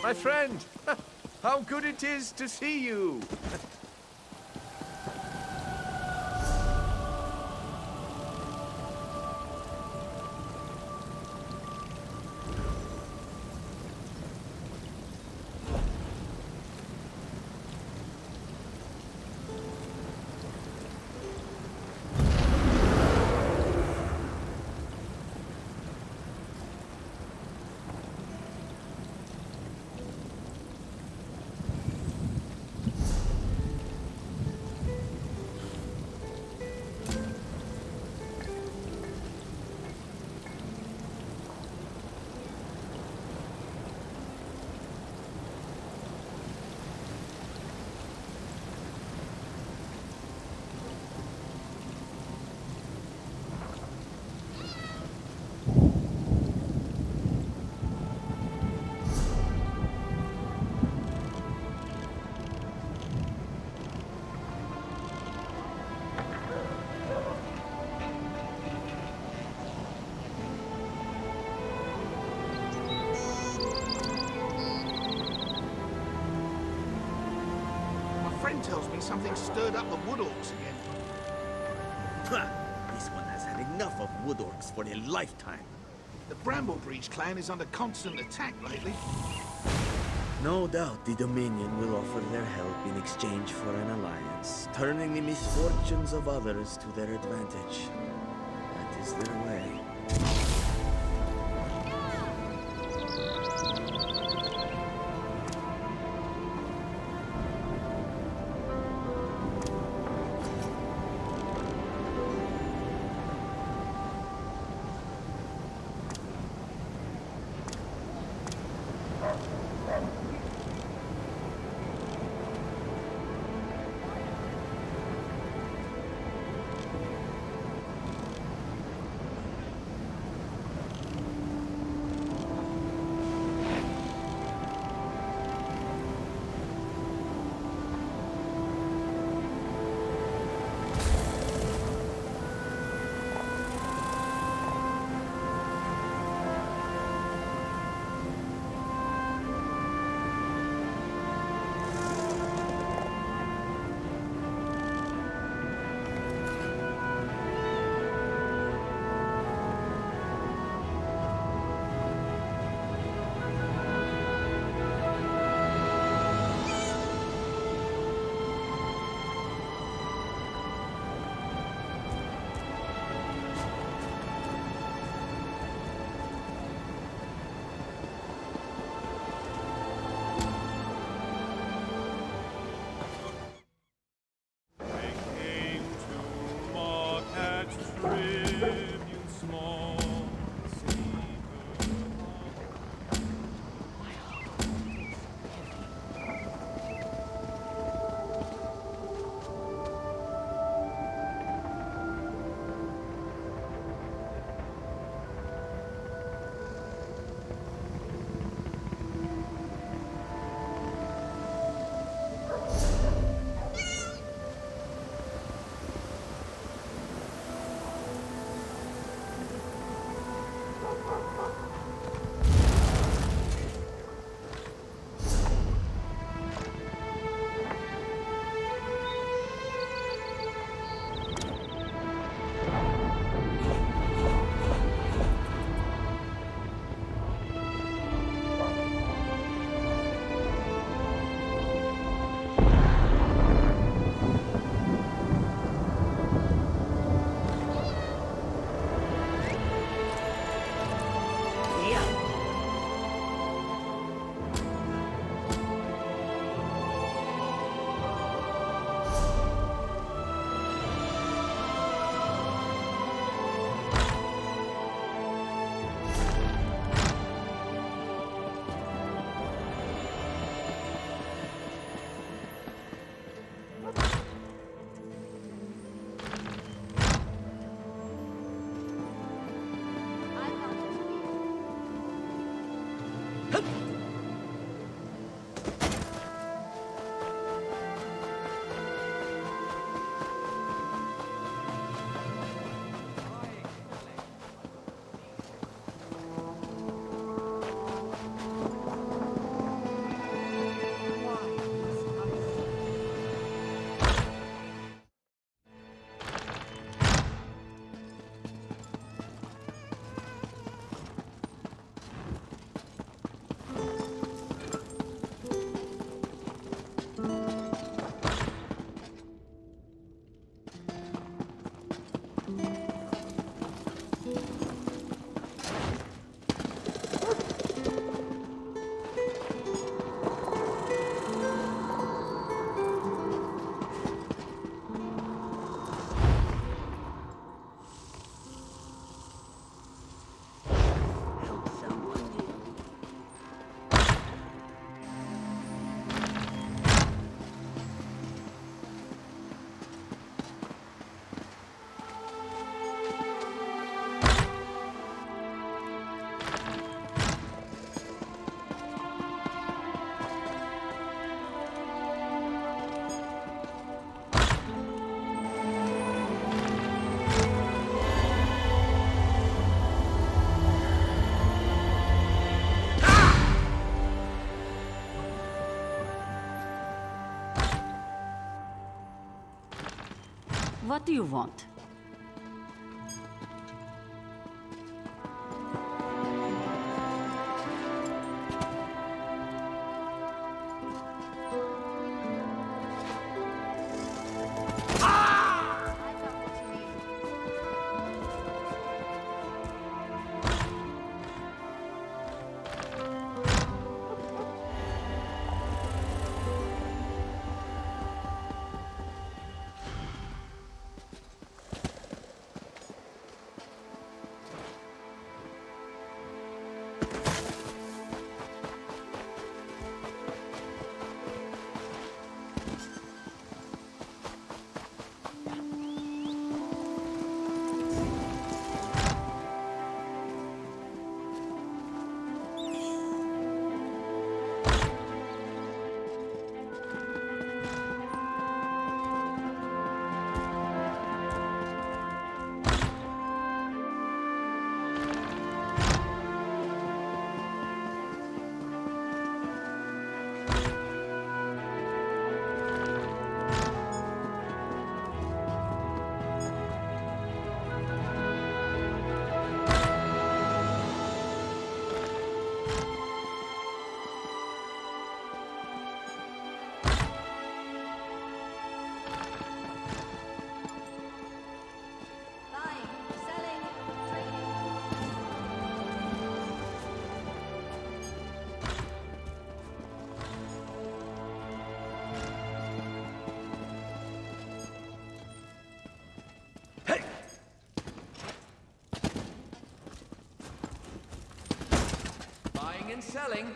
My friend, how good it is to see you. Tells me something stirred up the wood orcs again. This one has had enough of wood orcs for a lifetime. The Bramblebreach clan is under constant attack lately. No doubt the Dominion will offer their help in exchange for an alliance, turning the misfortunes of others to their advantage. That is their way. What do you want? And selling.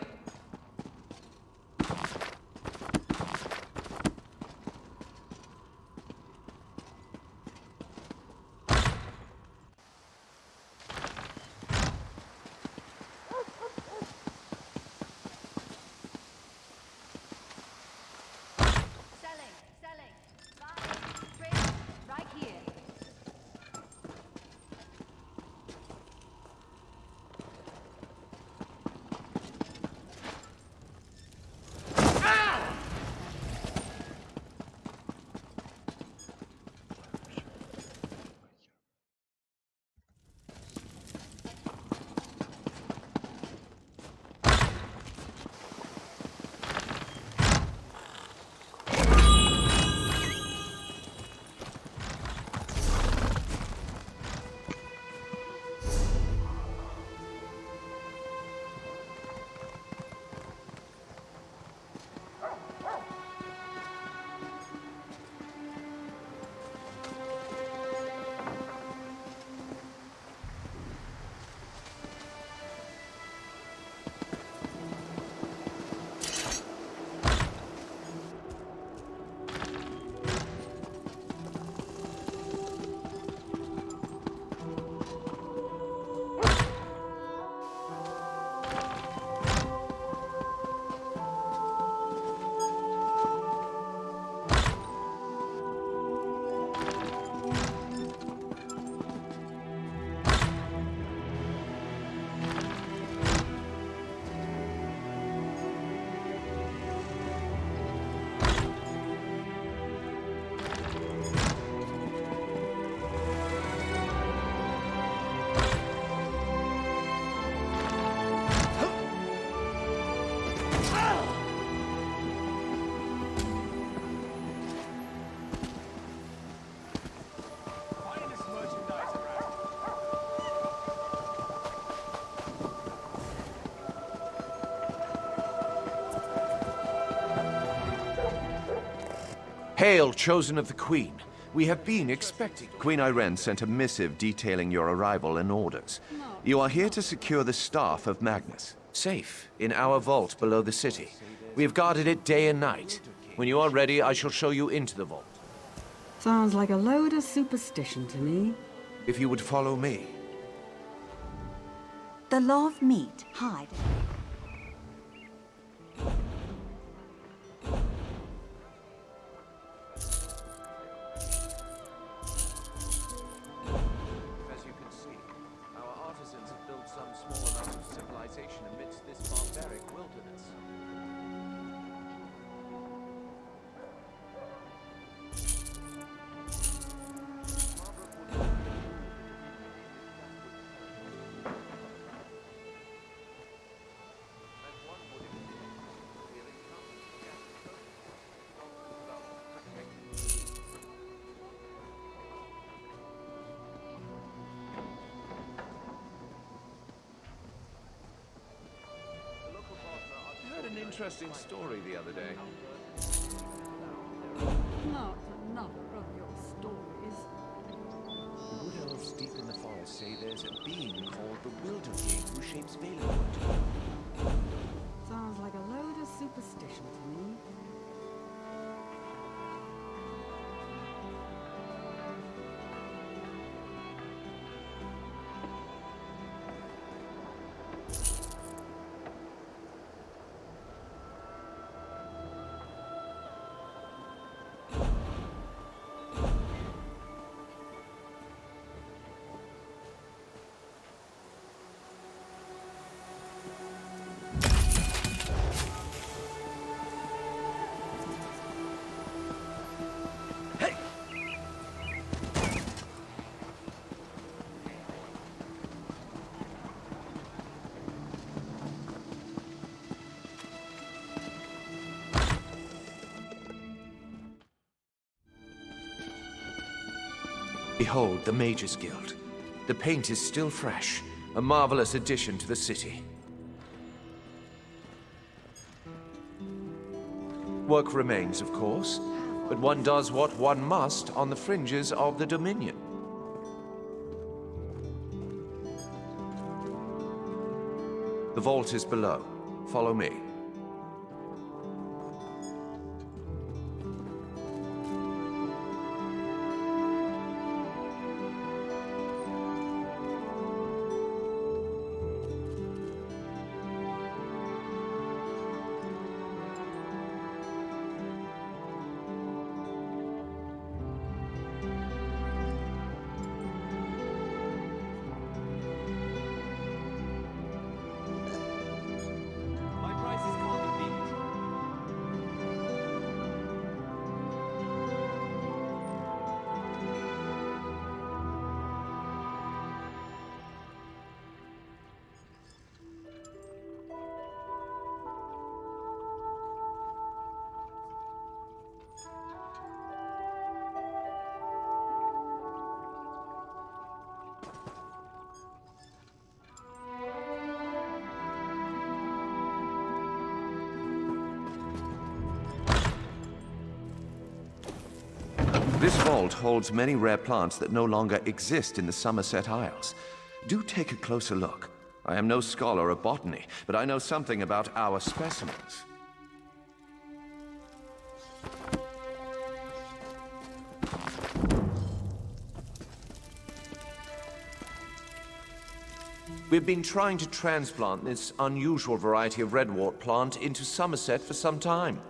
Hail, chosen of the Queen. We have been expecting. Queen Irene sent a missive detailing your arrival and orders. You are here to secure the staff of Magnus, safe in our vault below the city. We have guarded it day and night. When you are ready, I shall show you into the vault. Sounds like a load of superstition to me. If you would follow me. The law of meat, hide. As you can see, our artisans have built some small amount of civilization amidst this barbaric wilderness. interesting story the other day. Not another of your stories. The wood elves deep in the forest say there's a being called the wielder who shapes Valenwood. Sounds like a load of superstition to me. Behold the Mages Guild. The paint is still fresh, a marvelous addition to the city. Work remains, of course, but one does what one must on the fringes of the Dominion. The vault is below. Follow me. This vault holds many rare plants that no longer exist in the Somerset Isles. Do take a closer look. I am no scholar of botany, but I know something about our specimens. We've been trying to transplant this unusual variety of redwort plant into Somerset for some time.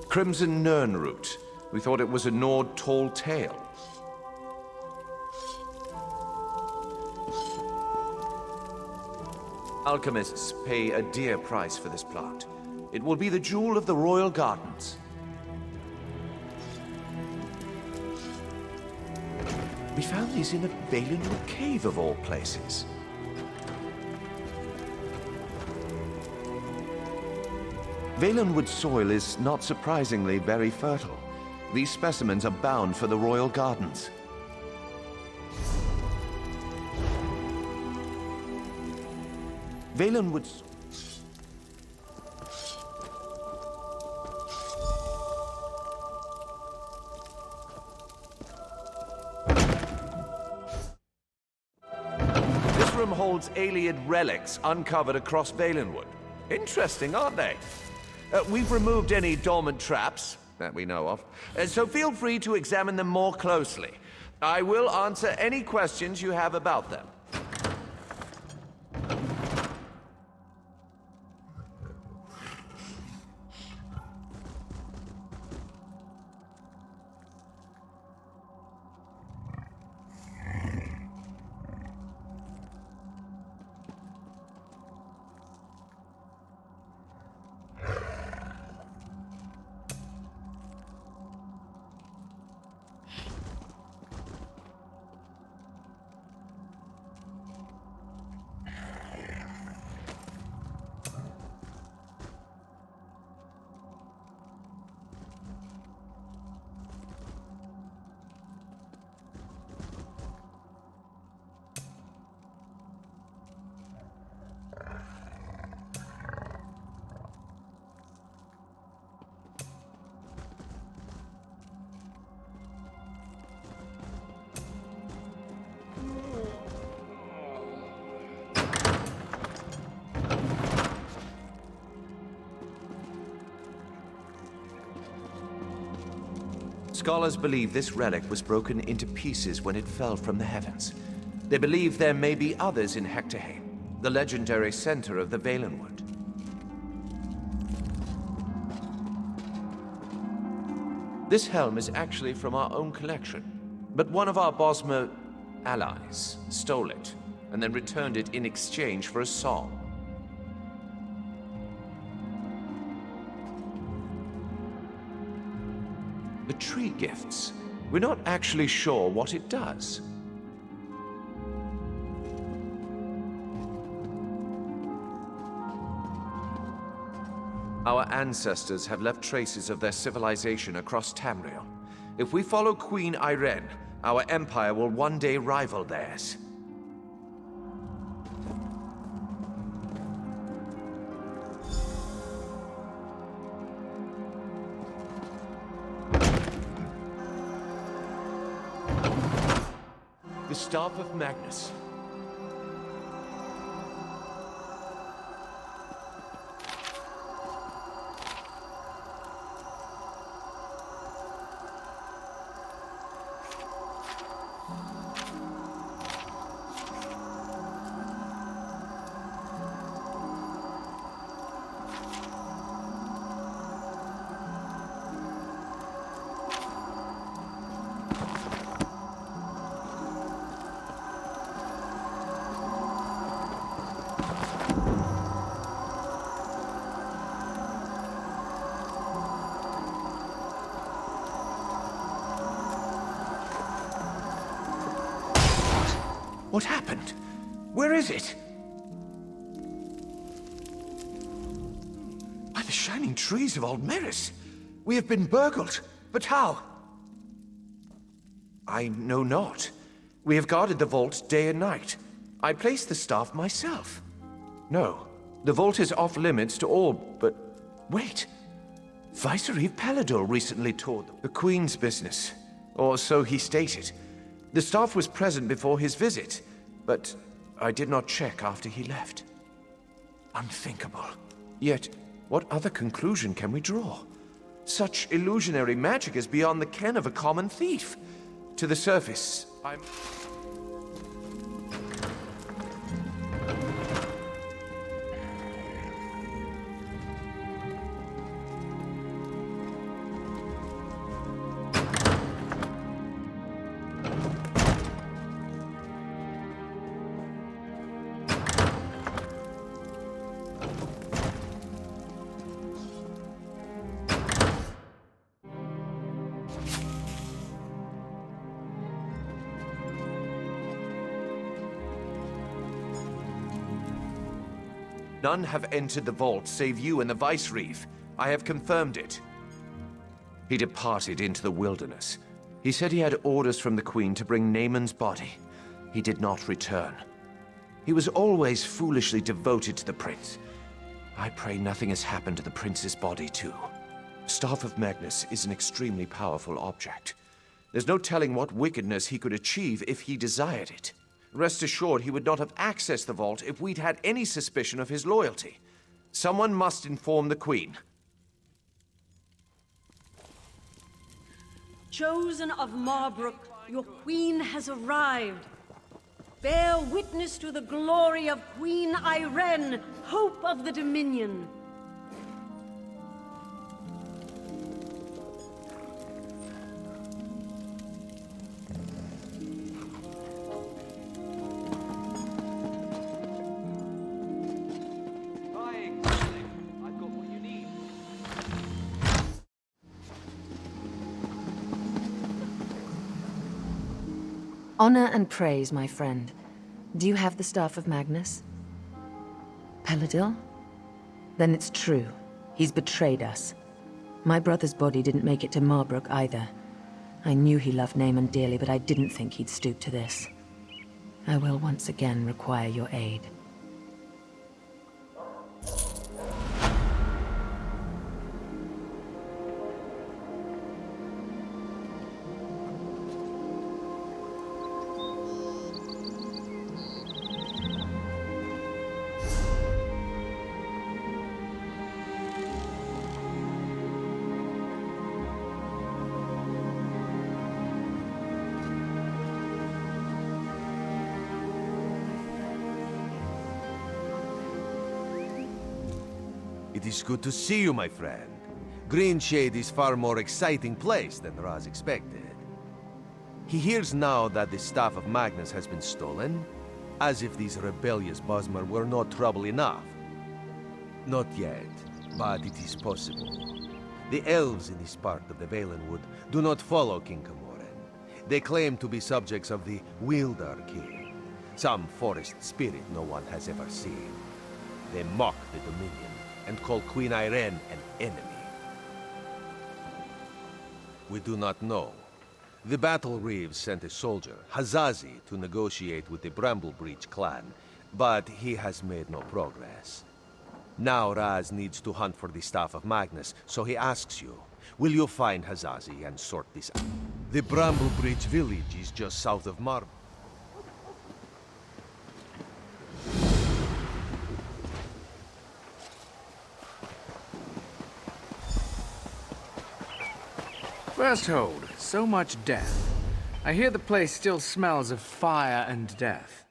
Crimson Nernroot. We thought it was a gnawed tall tale. Alchemists pay a dear price for this plant. It will be the jewel of the royal gardens. We found these in a Valenwood cave of all places. Valenwood soil is not surprisingly very fertile. These specimens are bound for the royal gardens. Valenwood's... This room holds Ayleid relics uncovered across Valenwood. Interesting, aren't they? We've removed any dormant traps that we know of, so feel free to examine them more closely. I will answer any questions you have about them. Scholars believe this relic was broken into pieces when it fell from the heavens. They believe there may be others in Hectorheim, the legendary center of the Valenwood. This helm is actually from our own collection, but one of our Bosmer allies stole it and then returned it in exchange for a song. The tree gifts. We're not actually sure what it does. Our ancestors have left traces of their civilization across Tamriel. If we follow Queen Irene, our empire will one day rival theirs. The Staff of Magnus. What happened? Where is it? By the shining trees of Old Meris, we have been burgled. But how? I know not. We have guarded the vault day and night. I placed the staff myself. No, the vault is off limits to all, but wait. Viceroy Pelador recently toured the Queen's business, or so he stated. The staff was present before his visit, but I did not check after he left. Unthinkable. Yet, what other conclusion can we draw? Such illusionary magic is beyond the ken of a common thief. To the surface, I'm... None have entered the vault save you and the Vicereeve. I have confirmed it. He departed into the wilderness. He said he had orders from the Queen to bring Naaman's body. He did not return. He was always foolishly devoted to the prince. I pray nothing has happened to the prince's body, too. Staff of Magnus is an extremely powerful object. There's no telling what wickedness he could achieve if he desired it. Rest assured he would not have accessed the vault if we'd had any suspicion of his loyalty. Someone must inform the Queen. Chosen of Marbrook, your queen has arrived. Bear witness to the glory of Queen Irene, hope of the Dominion. Honor and praise, my friend. Do you have the Staff of Magnus? Peladil? Then it's true. He's betrayed us. My brother's body didn't make it to Marbrook either. I knew he loved Naaman dearly, but I didn't think he'd stoop to this. I will once again require your aid. It is good to see you, my friend. Greenshade is far more exciting place than Raz expected. He hears now that the Staff of Magnus has been stolen, as if these rebellious Bosmer were not trouble enough. Not yet, but it is possible. The elves in this part of the Valenwood do not follow King Camoran. They claim to be subjects of the Wielder King, some forest spirit no one has ever seen. They mock the Dominion and call Queen Irene an enemy. We do not know. The Battle Reeves sent a soldier, Hazazi, to negotiate with the Bramblebreach clan, but he has made no progress. Now Raz needs to hunt for the Staff of Magnus, so he asks you, will you find Hazazi and sort this out? The Bramblebreach village is just south of Mar... First hold, so much death. I hear the place still smells of fire and death.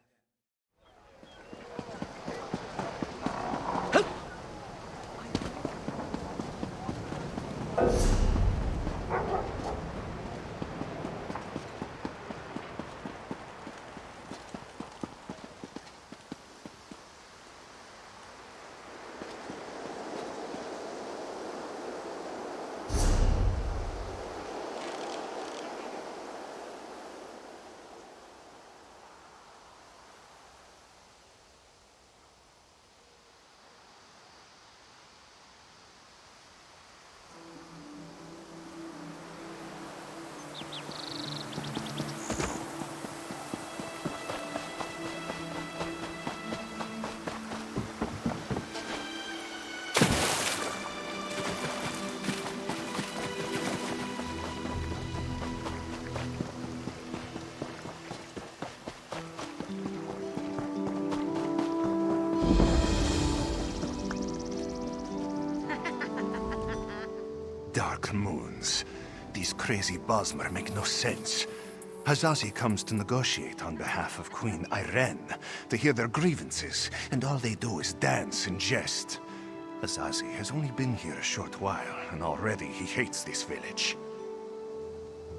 Dark moons. These crazy Bosmer make no sense. Hazazi comes to negotiate on behalf of Queen Irene to hear their grievances, and all they do is dance and jest. Hazazi has only been here a short while, and already he hates this village.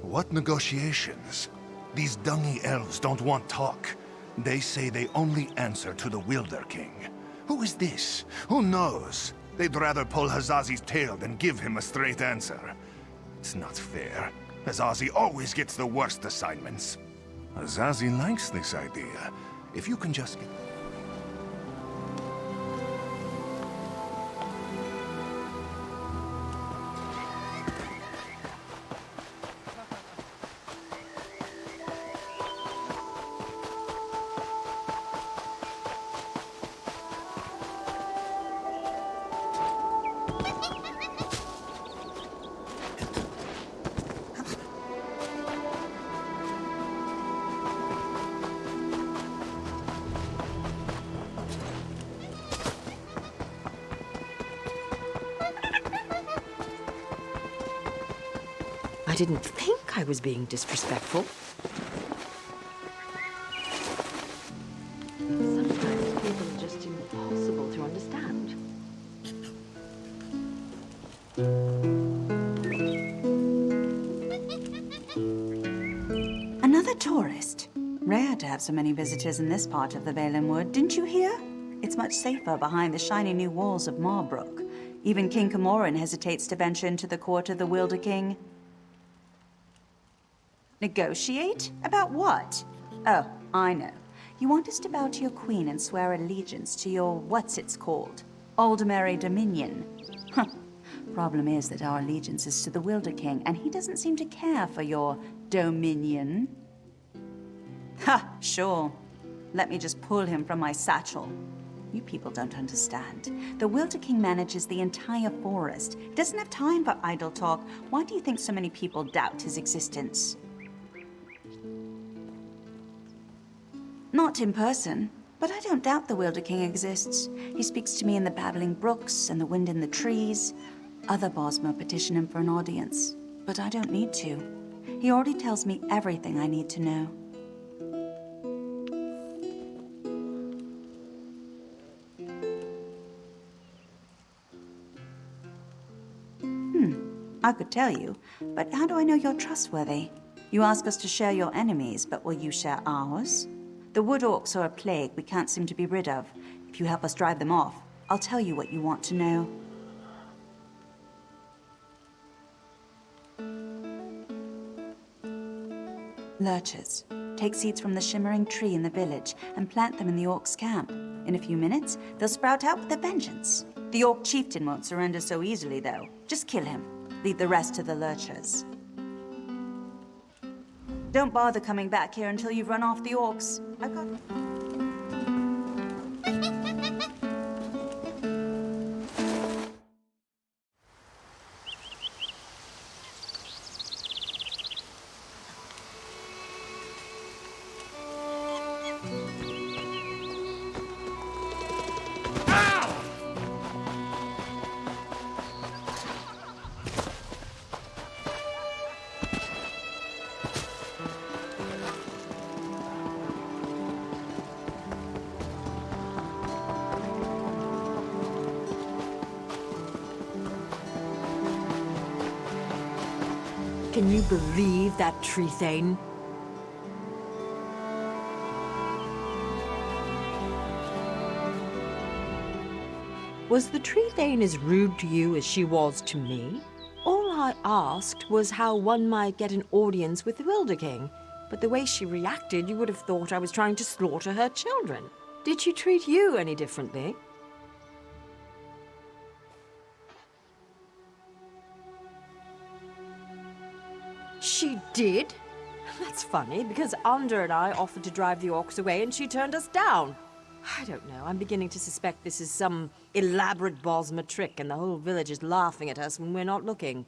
What negotiations? These dungy elves don't want talk. They say they only answer to the Wielder King. Who is this? Who knows? They'd rather pull Hazazi's tail than give him a straight answer. It's not fair. Hazazi always gets the worst assignments. Hazazi likes this idea. If you can just get... I didn't think I was being disrespectful. Sometimes people are just impossible to understand. Another tourist. Rare to have so many visitors in this part of the Valenwood, didn't you hear? It's much safer behind the shiny new walls of Marbrook. Even King Camoran hesitates to venture into the court of the Wielder King. Negotiate? About what? Oh, I know. You want us to bow to your queen and swear allegiance to your what's-it's-called? Aldermary Dominion. Huh. Problem is that our allegiance is to the Wielder King, and he doesn't seem to care for your Dominion. Ha, sure. Let me just pull him from my satchel. You people don't understand. The Wielder King manages the entire forest. He doesn't have time for idle talk. Why do you think so many people doubt his existence? Not in person, but I don't doubt the Wielder King exists. He speaks to me in the babbling brooks and the wind in the trees. Other Bosmer petition him for an audience, but I don't need to. He already tells me everything I need to know. I could tell you, but how do I know you're trustworthy? You ask us to share your enemies, but will you share ours? The wood orcs are a plague we can't seem to be rid of. If you help us drive them off, I'll tell you what you want to know. Lurchers. Take seeds from the shimmering tree in the village and plant them in the orcs' camp. In a few minutes, they'll sprout out with a vengeance. The orc chieftain won't surrender so easily, though. Just kill him. Leave the rest to the lurchers. Don't bother coming back here until you've run off the orcs. I've got... Can you believe that tree thane? Was the tree thane as rude to you as she was to me? All I asked was how one might get an audience with the Wielder King, but the way she reacted, you would have thought I was trying to slaughter her children. Did she treat you any differently? She did? That's funny, because Under and I offered to drive the orcs away and she turned us down. I don't know, I'm beginning to suspect this is some elaborate Bosmer trick and the whole village is laughing at us when we're not looking.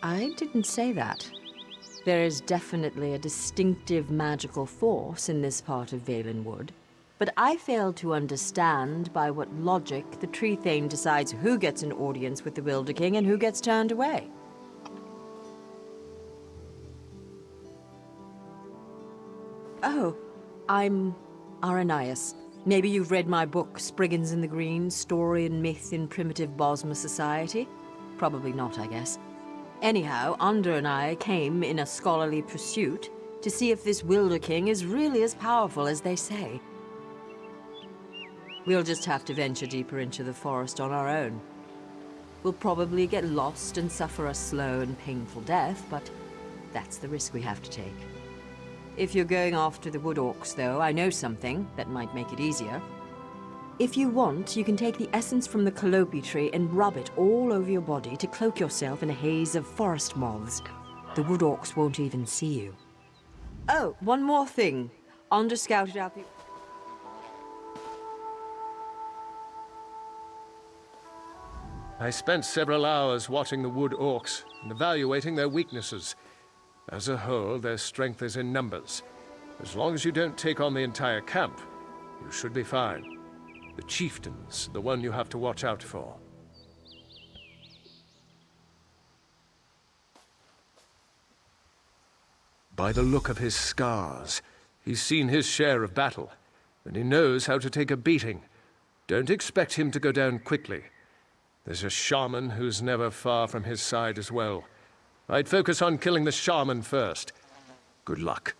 I didn't say that. There is definitely a distinctive magical force in this part of Valenwood. But I fail to understand by what logic the tree thane decides who gets an audience with the Wielder King and who gets turned away. Oh, I'm Aranias. Maybe you've read my book, Spriggans in the Green, Story and Myth in Primitive Bosmer Society? Probably not, I guess. Anyhow, Under and I came in a scholarly pursuit to see if this Wielder King is really as powerful as they say. We'll just have to venture deeper into the forest on our own. We'll probably get lost and suffer a slow and painful death, but that's the risk we have to take. If you're going after the wood orcs, though, I know something that might make it easier. If you want, you can take the essence from the calope tree and rub it all over your body to cloak yourself in a haze of forest moths. The wood orcs won't even see you. Oh, one more thing. Under scouted out the... I spent several hours watching the wood orcs and evaluating their weaknesses. As a whole, their strength is in numbers. As long as you don't take on the entire camp, you should be fine. The chieftain's the one you have to watch out for. By the look of his scars, he's seen his share of battle, and he knows how to take a beating. Don't expect him to go down quickly. There's a shaman who's never far from his side as well. I'd focus on killing the shaman first. Good luck.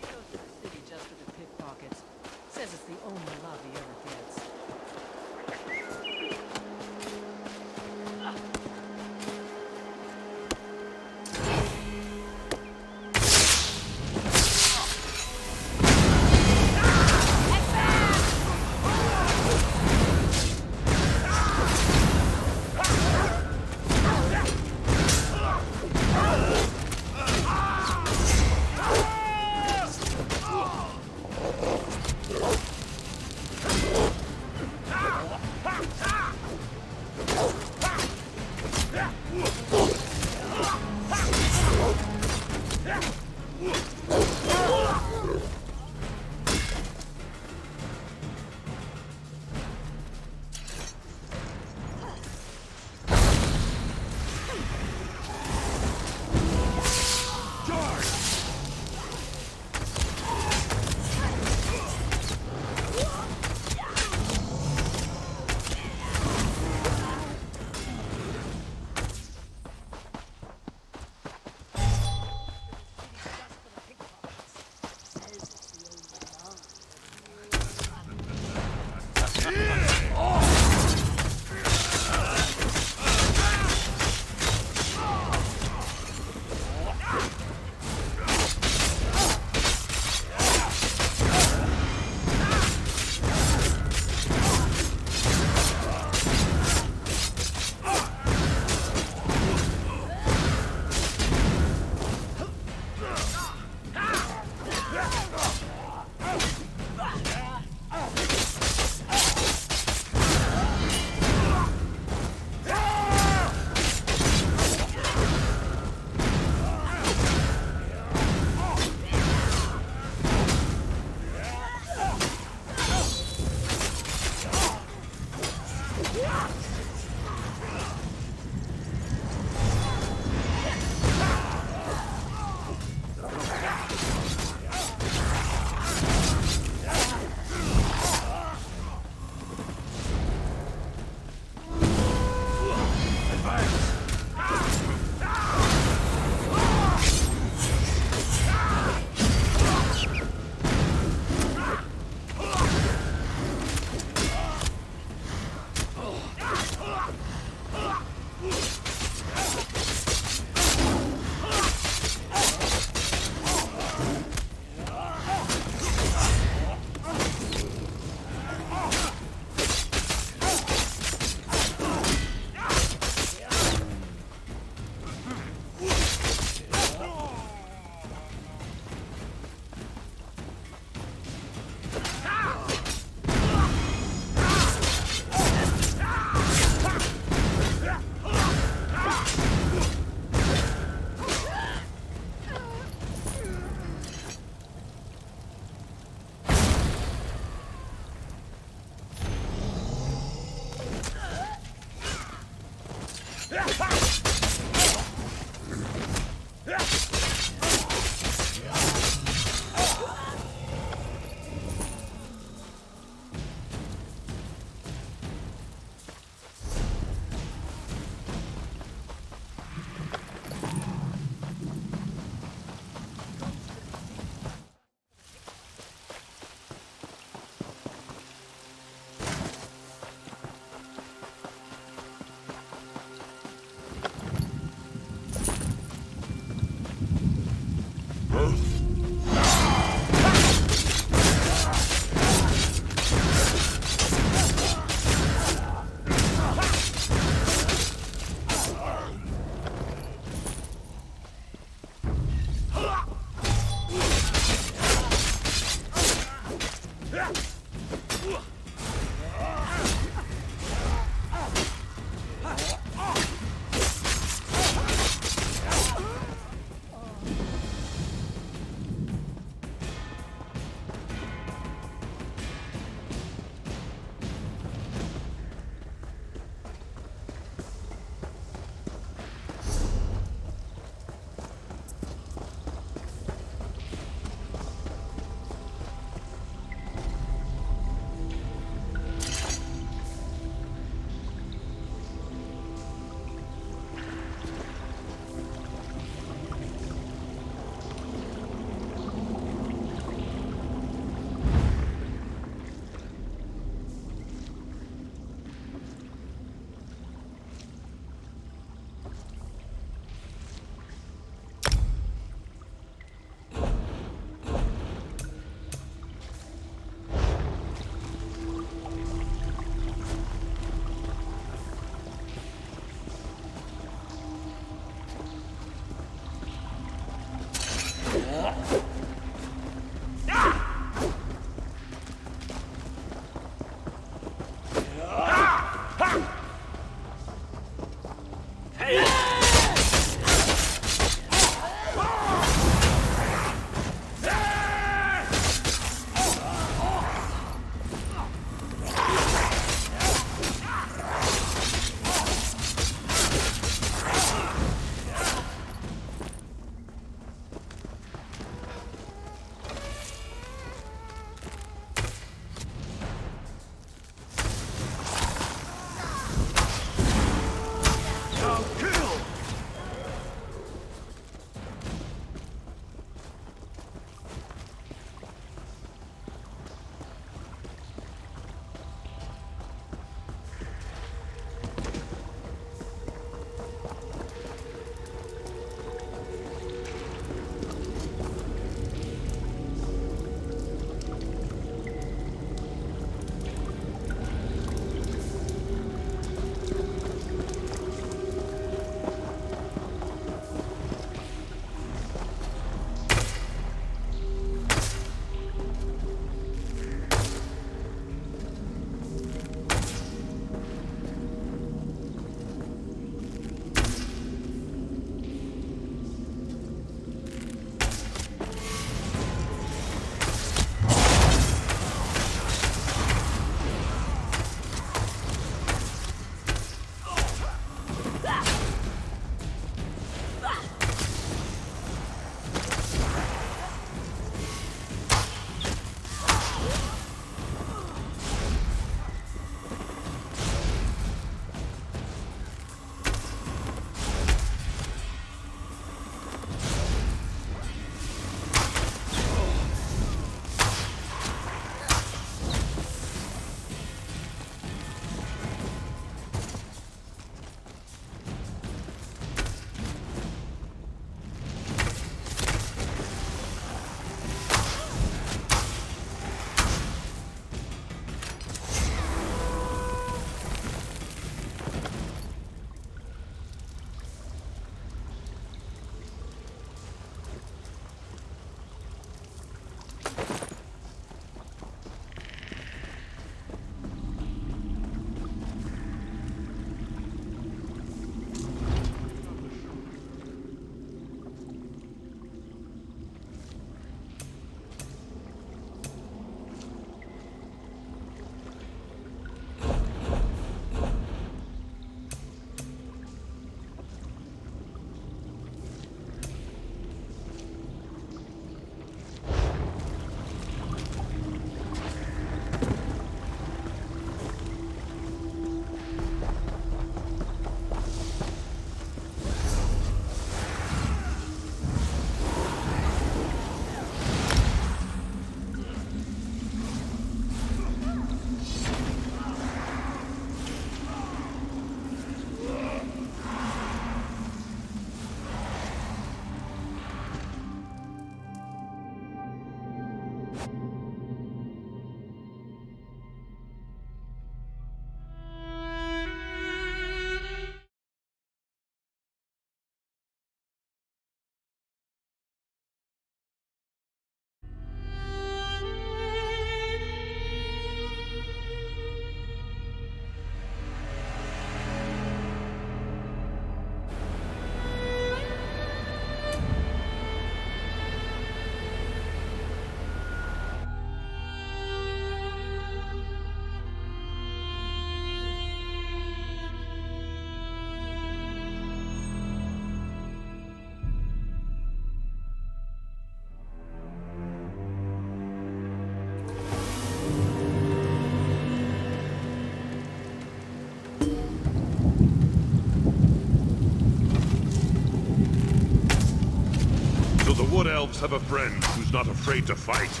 elves have a friend who's not afraid to fight.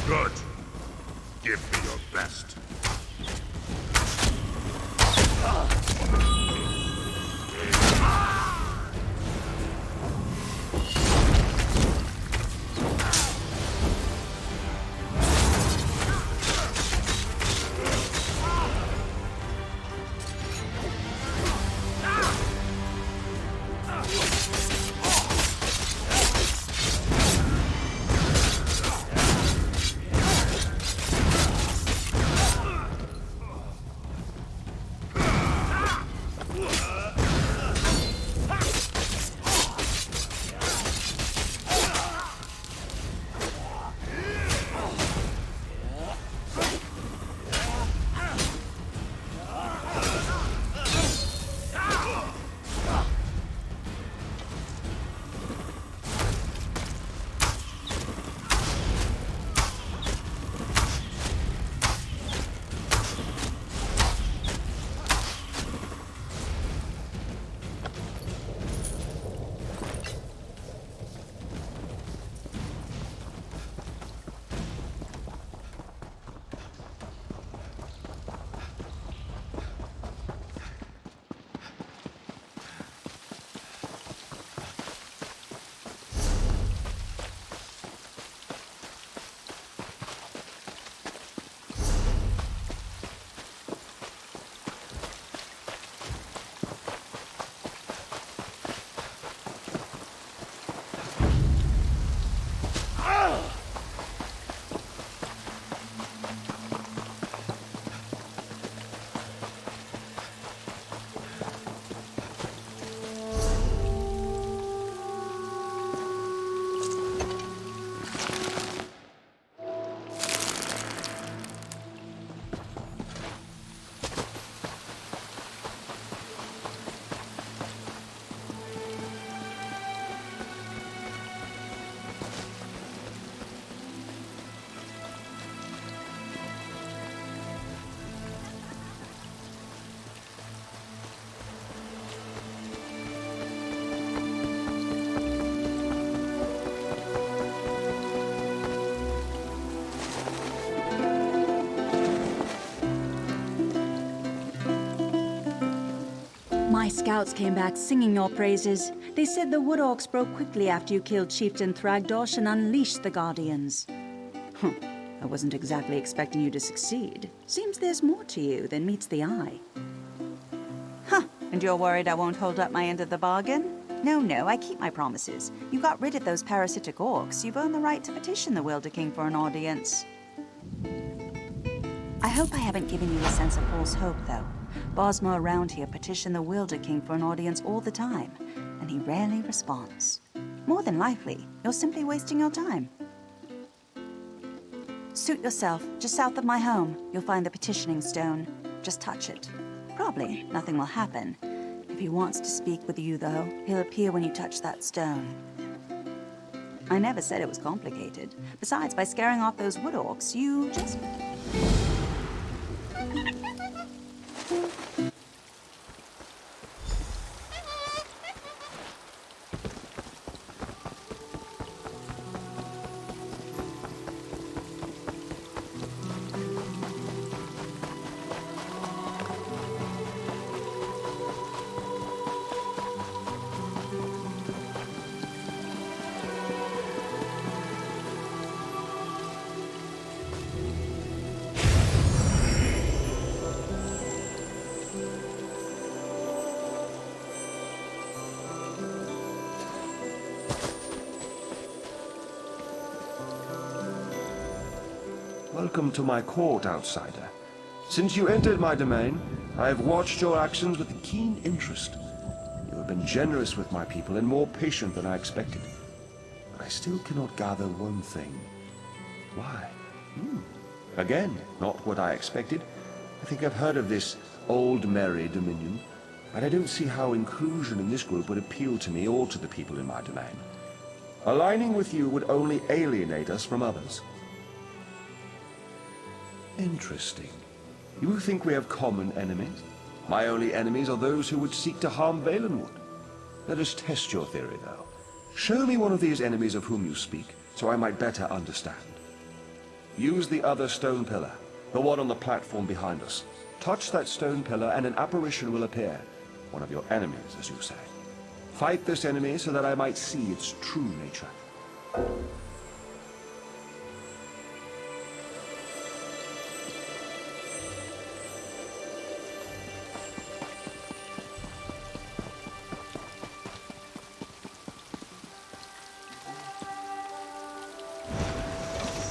Good. Give me your best. My scouts came back singing your praises. They said the wood orcs broke quickly after you killed Chieftain Thragdosh and unleashed the Guardians. I wasn't exactly expecting you to succeed. Seems there's more to you than meets the eye. Huh, and you're worried I won't hold up my end of the bargain? No, I keep my promises. You got rid of those parasitic orcs. You've earned the right to petition the Wielder King for an audience. I hope I haven't given you a sense of false hope, though. Bosma around here petition the Wielder King for an audience all the time, and he rarely responds. More than likely, you're simply wasting your time. Suit yourself. Just south of my home, you'll find the petitioning stone. Just touch it. Probably nothing will happen. If he wants to speak with you, though, he'll appear when you touch that stone. I never said it was complicated. Besides, by scaring off those wood orcs, you just... Welcome to my court, outsider. Since you entered my domain, I have watched your actions with keen interest. You have been generous with my people and more patient than I expected. But I still cannot gather one thing. Why? Again, not what I expected. I think I've heard of this old merry dominion, but I don't see how inclusion in this group would appeal to me or to the people in my domain. Aligning with you would only alienate us from others. Interesting. You think we have common enemies? My only enemies are those who would seek to harm Valenwood. Let us test your theory, though. Show me one of these enemies of whom you speak, so I might better understand. Use the other stone pillar, the one on the platform behind us. Touch that stone pillar and an apparition will appear. One of your enemies, as you say. Fight this enemy so that I might see its true nature.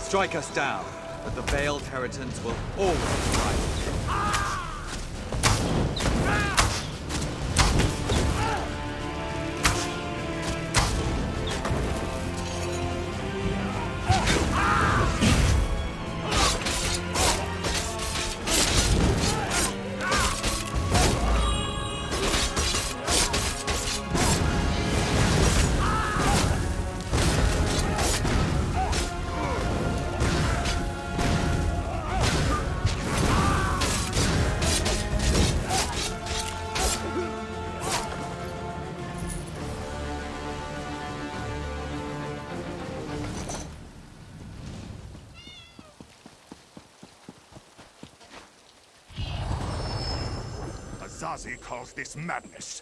Strike us down, but the veiled inheritance will always rise. Zazi calls this madness.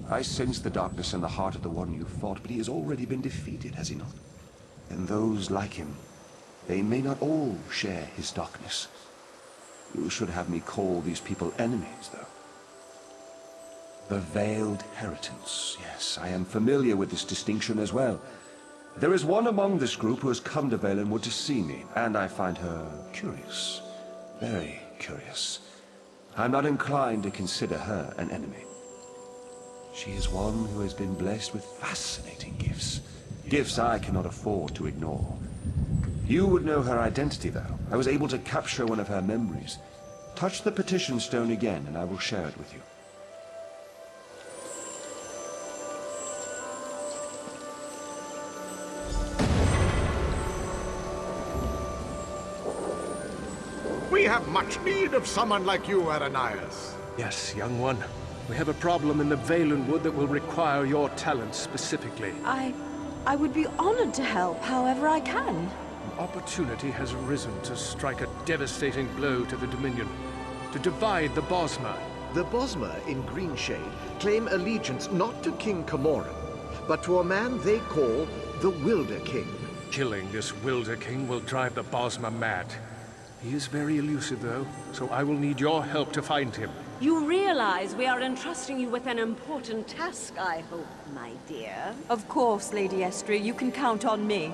I sense the darkness in the heart of the one you fought, but he has already been defeated, has he not? And those like him, they may not all share his darkness. You should have me call these people enemies, though. The veiled inheritance. Yes, I am familiar with this distinction as well. There is one among this group who has come to Valenwood to see me, and I find her curious. Very curious. I'm not inclined to consider her an enemy. She is one who has been blessed with fascinating gifts. Gifts I cannot afford to ignore. You would know her identity, though. I was able to capture one of her memories. Touch the petition stone again, and I will share it with you. We have much need of someone like you, Ananias. Yes, young one. We have a problem in the Valenwood that will require your talents specifically. I would be honored to help however I can. An opportunity has arisen to strike a devastating blow to the Dominion, to divide the Bosmer. The Bosmer in Greenshade claim allegiance not to King Camoran, but to a man they call the Wielder King. Killing this Wielder King will drive the Bosmer mad. He is very elusive, though, so I will need your help to find him. You realize we are entrusting you with an important task, I hope, my dear. Of course, Lady Estrie, you can count on me.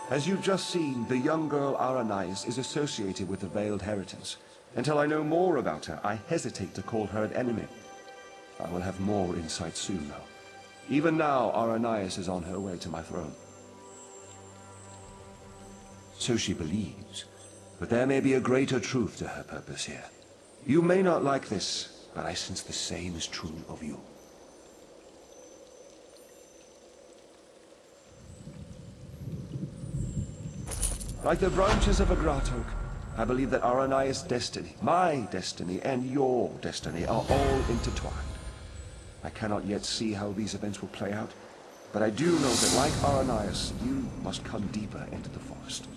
As you've just seen, the young girl Ananias is associated with the Veiled Inheritance. Until I know more about her, I hesitate to call her an enemy. I will have more insight soon, though. Even now, Ananias is on her way to my throne. So she believes, but there may be a greater truth to her purpose here. You may not like this, but I sense the same is true of you. Like the branches of a grat oak, I believe that Ananias' destiny, my destiny, and your destiny are all intertwined. I cannot yet see how these events will play out, but I do know that like Ananias, you must come deeper into the forest.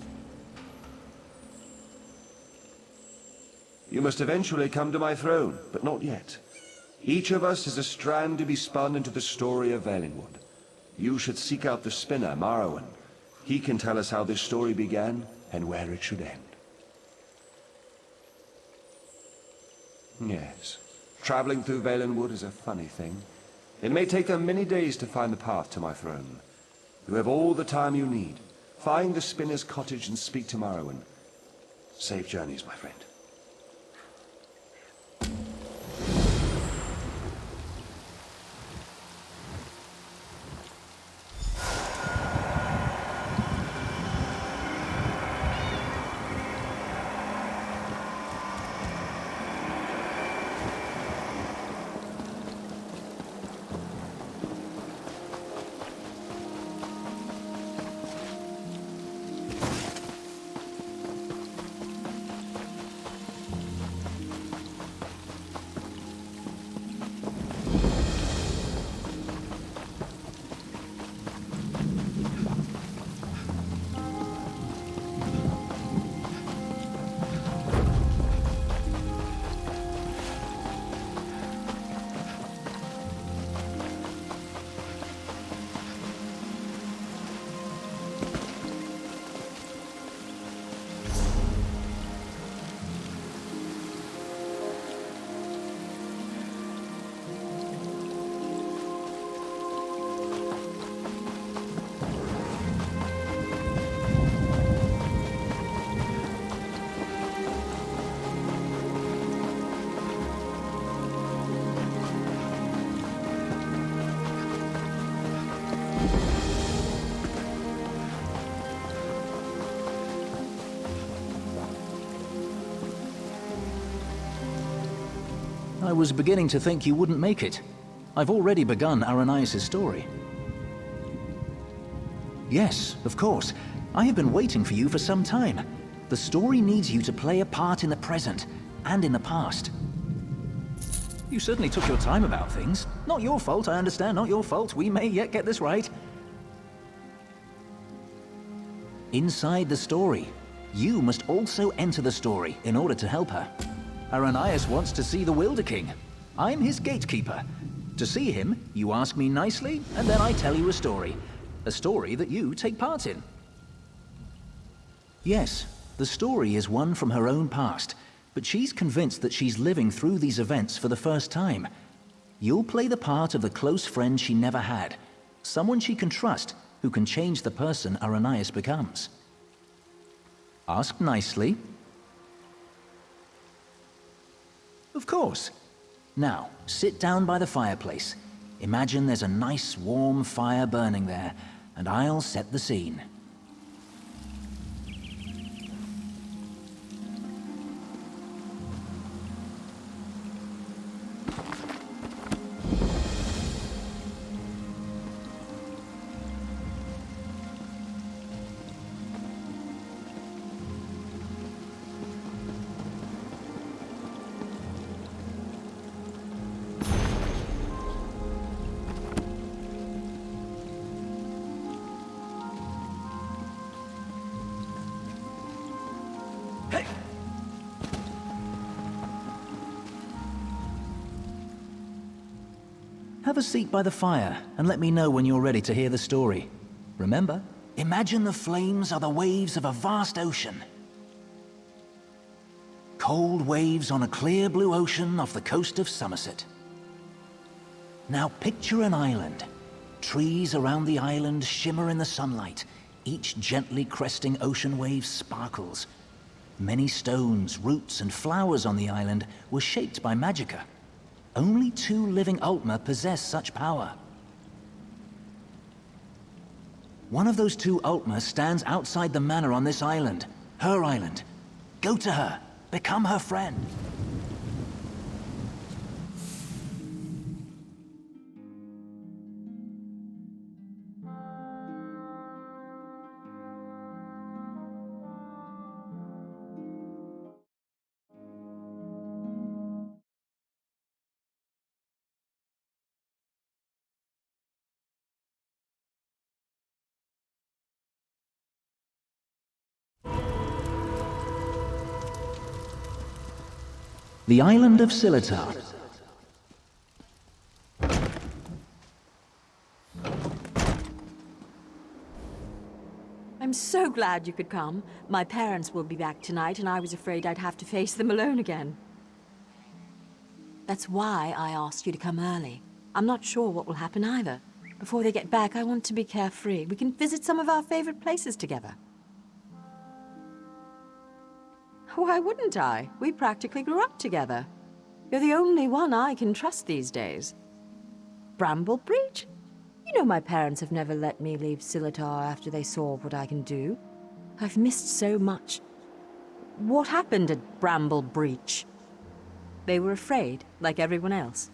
You must eventually come to my throne, but not yet. Each of us is a strand to be spun into the story of Valenwood. You should seek out the spinner, Marwan. He can tell us how this story began and where it should end. Yes. Traveling through Valenwood is a funny thing. It may take them many days to find the path to my throne. You have all the time you need. Find the spinner's cottage and speak to Marwan. Safe journeys, my friend. I was beginning to think you wouldn't make it. I've already begun Aranias' story. Yes, of course. I have been waiting for you for some time. The story needs you to play a part in the present and in the past. You certainly took your time about things. Not your fault, I understand, not your fault. We may yet get this right. Inside the story, you must also enter the story in order to help her. Aranias wants to see the Wielder King. I'm his gatekeeper. To see him, you ask me nicely, and then I tell you a story. A story that you take part in. Yes, the story is one from her own past, but she's convinced that she's living through these events for the first time. You'll play the part of the close friend she never had, someone she can trust, who can change the person Aranias becomes. Ask nicely. Of course. Now, sit down by the fireplace. Imagine there's a nice warm fire burning there, and I'll set the scene. Have a seat by the fire and let me know when you're ready to hear the story. Remember, imagine the flames are the waves of a vast ocean. Cold waves on a clear blue ocean off the coast of Somerset. Now picture an island. Trees around the island shimmer in the sunlight. Each gently cresting ocean wave sparkles. Many stones, roots, and flowers on the island were shaped by magicka. Only 2 living Ultima possess such power. One of those 2 Ultima stands outside the manor on this island. Her island. Go to her. Become her friend. The island of Silitar. I'm so glad you could come. My parents will be back tonight, and I was afraid I'd have to face them alone again. That's why I asked you to come early. I'm not sure what will happen either. Before they get back, I want to be carefree. We can visit some of our favorite places together. Why wouldn't I? We practically grew up together. You're the only one I can trust these days. Bramble Breach? You know my parents have never let me leave Silitar after they saw what I can do. I've missed so much. What happened at Bramble Breach? They were afraid, like everyone else.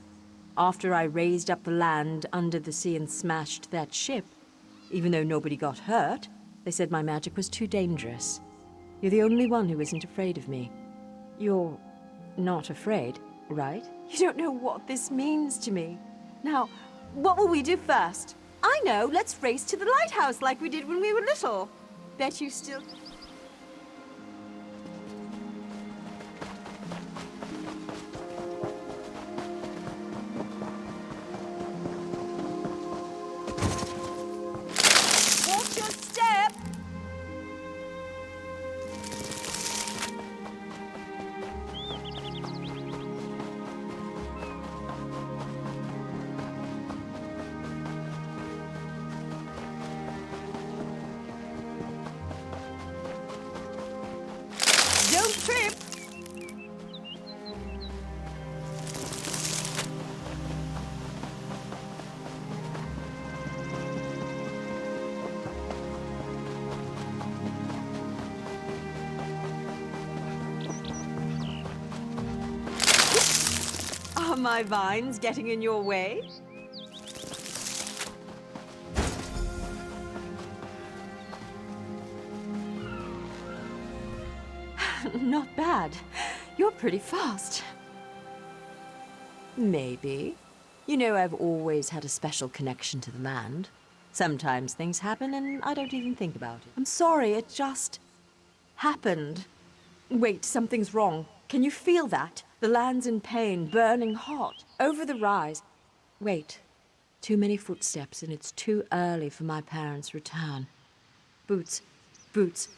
After I raised up the land under the sea and smashed that ship, even though nobody got hurt, they said my magic was too dangerous. You're the only one who isn't afraid of me. You're not afraid, right? You don't know what this means to me. Now, what will we do first? I know, let's race to the lighthouse like we did when we were little. Bet you still... Watch your step! my vines getting in your way? Not bad. You're pretty fast. Maybe. You know, I've always had a special connection to the land. Sometimes things happen and I don't even think about it. I'm sorry, it just happened. Wait, something's wrong. Can you feel that? The land's in pain, burning hot, over the rise. Wait, too many footsteps and it's too early for my parents' return. Boots, boots.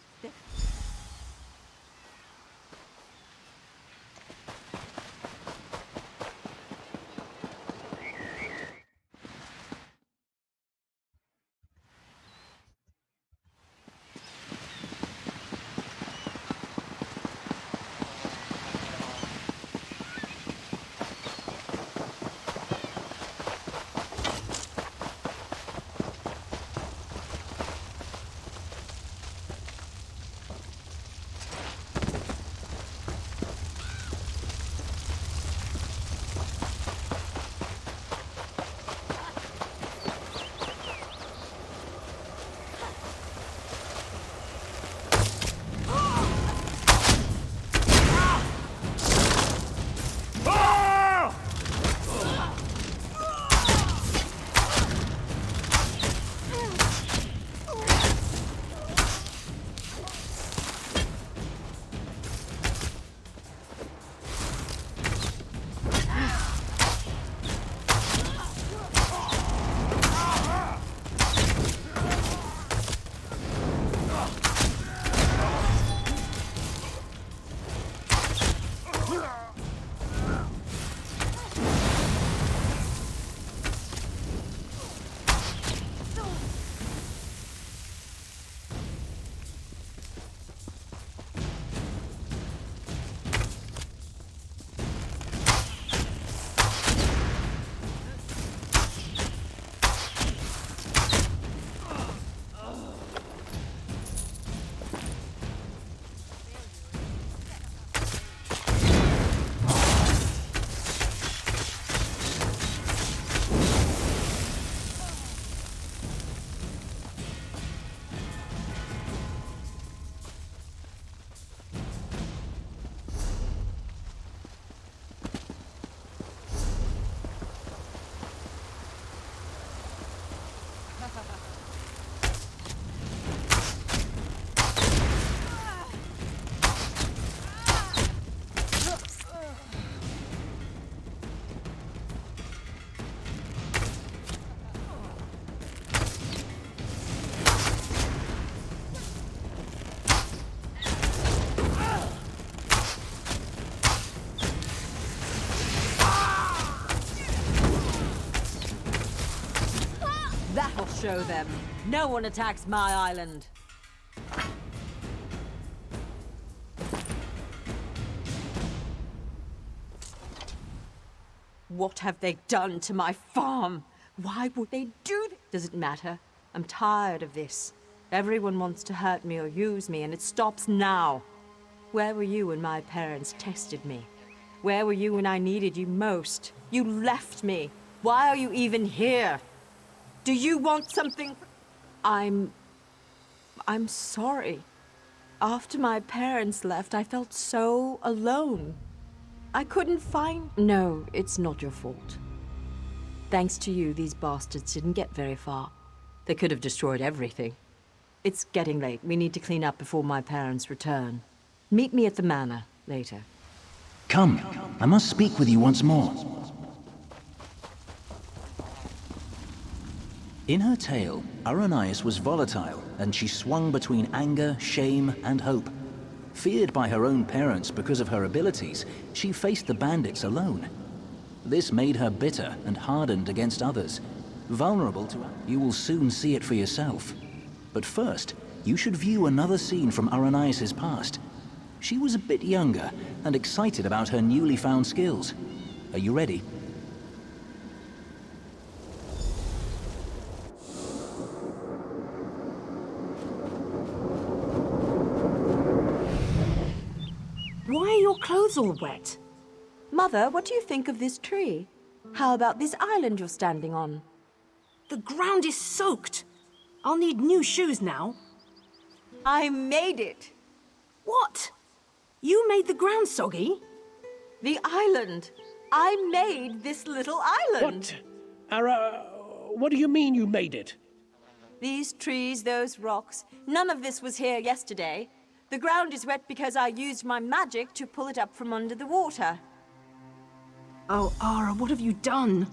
That'll show them. No one attacks my island. What have they done to my farm? Why would they do this? Does it matter? I'm tired of this. Everyone wants to hurt me or use me, and it stops now. Where were you when my parents tested me? Where were you when I needed you most? You left me. Why are you even here? Do you want something? I'm sorry. After my parents left, I felt so alone. I couldn't find... No, it's not your fault. Thanks to you, these bastards didn't get very far. They could have destroyed everything. It's getting late. We need to clean up before my parents return. Meet me at the manor later. Come, I must speak with you once more. In her tale, Aranias was volatile, and she swung between anger, shame, and hope. Feared by her own parents because of her abilities, she faced the bandits alone. This made her bitter and hardened against others, vulnerable to... You will soon see it for yourself. But first, you should view another scene from Aranias' past. She was a bit younger and excited about her newly found skills. Are you ready? Why are your clothes all wet? Mother, what do you think of this tree? How about this island you're standing on? The ground is soaked. I'll need new shoes now. I made it. What? You made the ground soggy? The island. I made this little island. What do you mean you made it? These trees, those rocks, none of this was here yesterday. The ground is wet because I used my magic to pull it up from under the water. Oh, Ara, what have you done?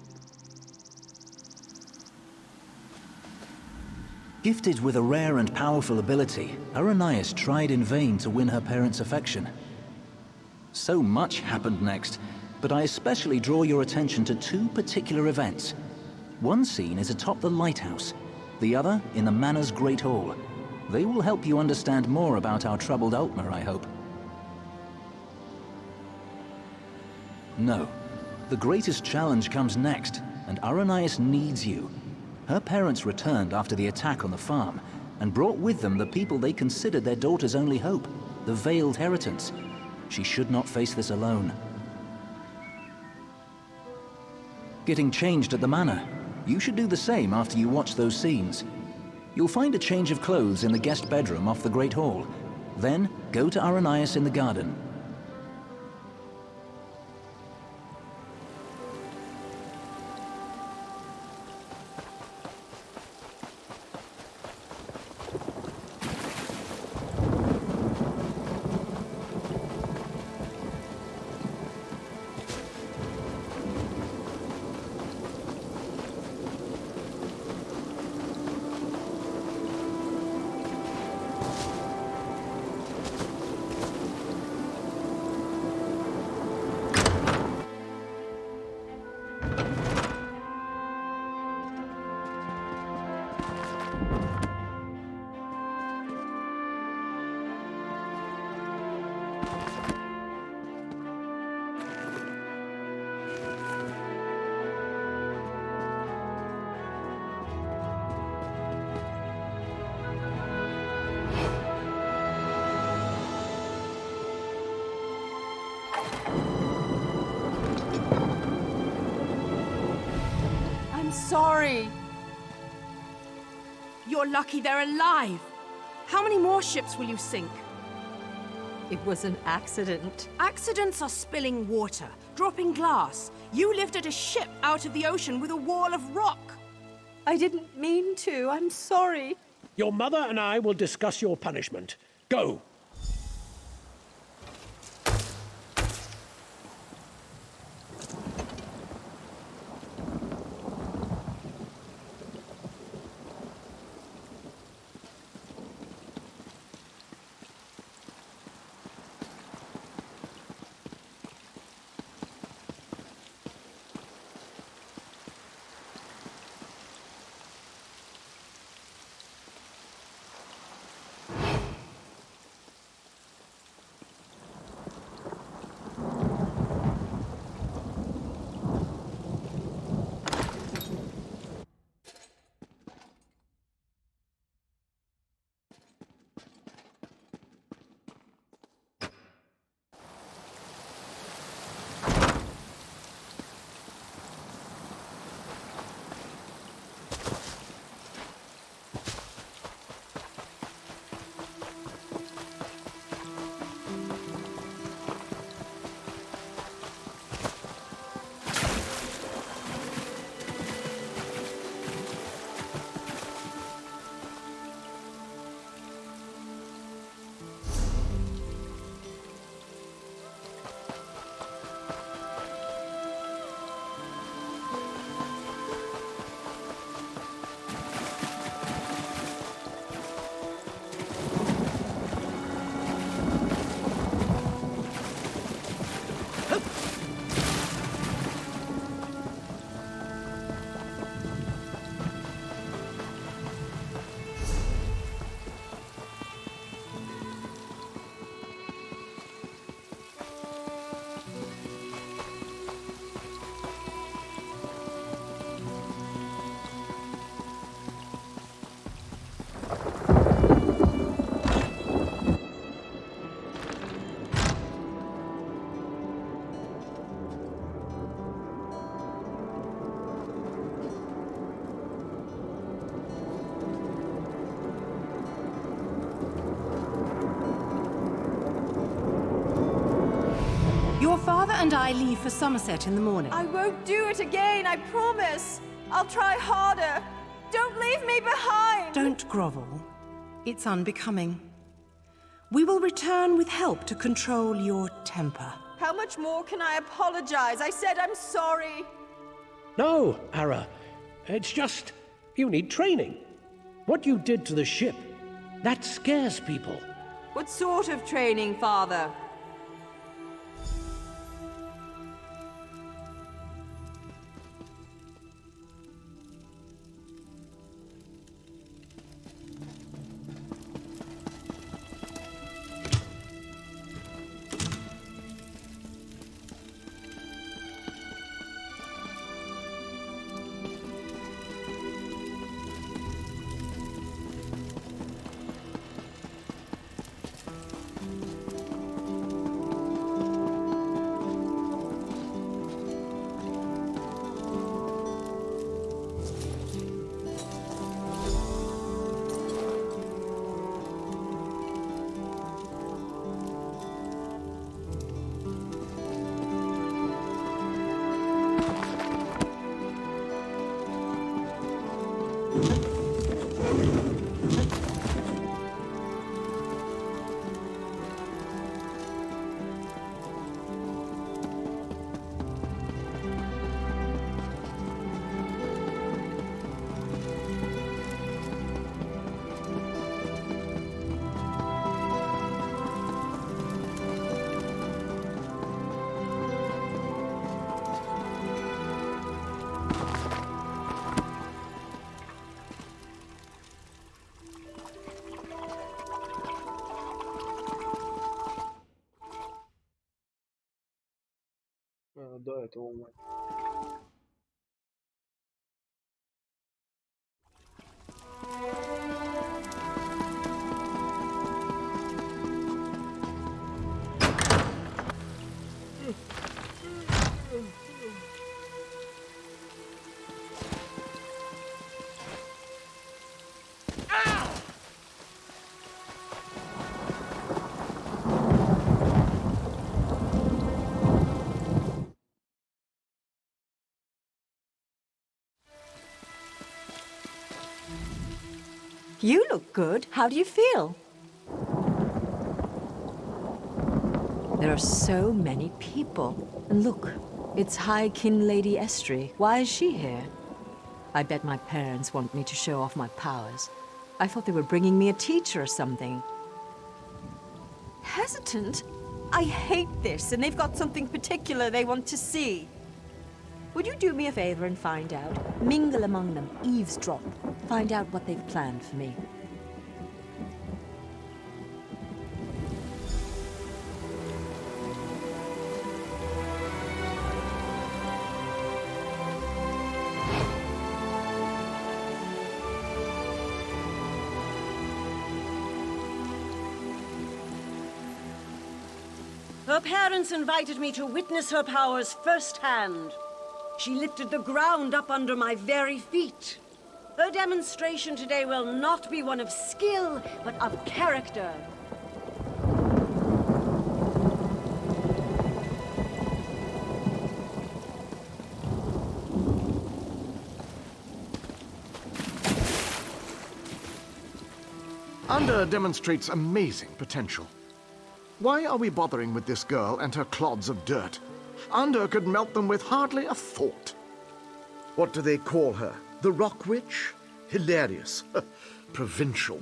Gifted with a rare and powerful ability, Aranias tried in vain to win her parents' affection. So much happened next, but I especially draw your attention to two particular events. One scene is atop the lighthouse, the other in the Manor's Great Hall. They will help you understand more about our troubled Altmer, I hope. No. The greatest challenge comes next, and Aranias needs you. Her parents returned after the attack on the farm, and brought with them the people they considered their daughter's only hope, the Veiled Heritance. She should not face this alone. Getting changed at the Manor. You should do the same after you watch those scenes. You'll find a change of clothes in the guest bedroom off the Great Hall. Then, go to Aranias in the garden. Sorry. You're lucky they're alive. How many more ships will you sink? It was an accident. Accidents are spilling water, dropping glass. You lifted a ship out of the ocean with a wall of rock. I didn't mean to. I'm sorry. Your mother and I will discuss your punishment. Go. Your father and I leave for Somerset in the morning. I won't do it again, I promise. I'll try harder. Don't leave me behind! Don't grovel. It's unbecoming. We will return with help to control your temper. How much more can I apologize? I said I'm sorry. No, Ara. It's just, you need training. What you did to the ship, that scares people. What sort of training, Father? До этого мы. You look good. How do you feel? There are so many people. And look, it's High Kin Lady Estri. Why is she here? I bet my parents want me to show off my powers. I thought they were bringing me a teacher or something. Hesitant? I hate this, and they've got something particular they want to see. Would you do me a favor and find out? Mingle among them, eavesdrop. Find out what they've planned for me. Her parents invited me to witness her powers firsthand. She lifted the ground up under my very feet. Her demonstration today will not be one of skill, but of character. Anda demonstrates amazing potential. Why are we bothering with this girl and her clods of dirt? Anda could melt them with hardly a thought. What do they call her? The Rock Witch? Hilarious. Provincial.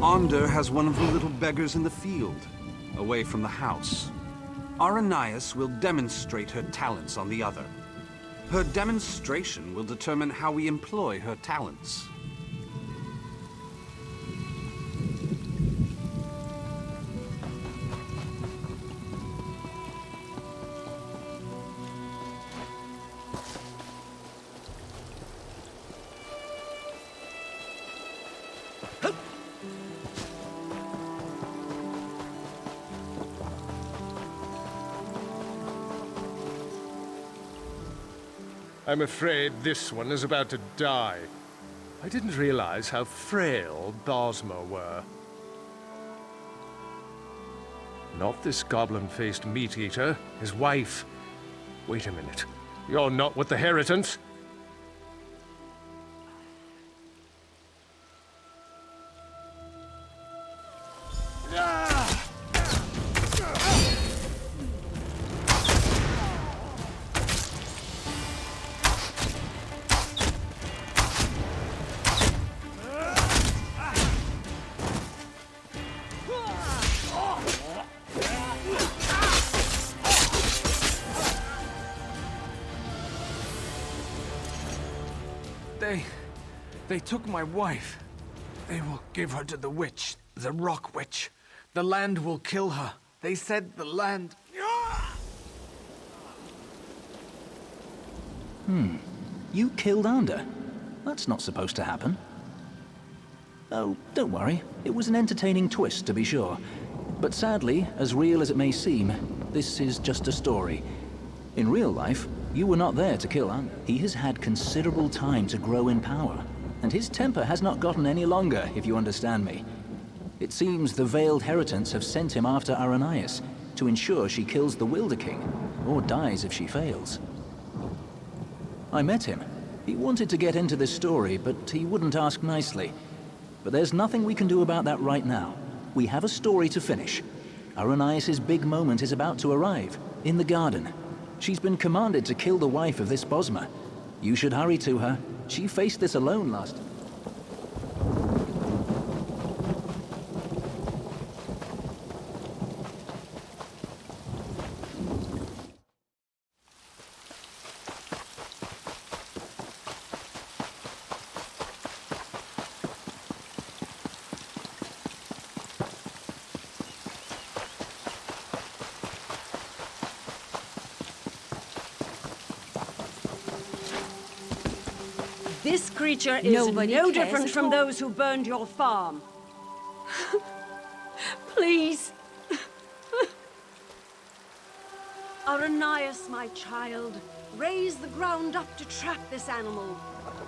Anda has one of the little beggars in the field, away from the house. Aranias will demonstrate her talents on the other. Her demonstration will determine how we employ her talents. I'm afraid this one is about to die. I didn't realize how frail Bosmer were. Not this goblin-faced meat-eater, his wife. Wait a minute. You're not with the Heritants? They took my wife. They will give her to the witch, the rock witch. The land will kill her. They said the land... You killed Ander? That's not supposed to happen. Oh, don't worry. It was an entertaining twist, to be sure. But sadly, as real as it may seem, this is just a story. In real life, you were not there to kill Ander. He has had considerable time to grow in power, and his temper has not gotten any longer, if you understand me. It seems the Veiled Heritants have sent him after Aranias to ensure she kills the Wielder King, or dies if she fails. I met him. He wanted to get into this story, but he wouldn't ask nicely. But there's nothing we can do about that right now. We have a story to finish. Aranias' big moment is about to arrive, in the garden. She's been commanded to kill the wife of this Bosmer. You should hurry to her. She faced this alone last... This creature is no different from those who burned your farm. Please. Aranias, my child, raise the ground up to trap this animal.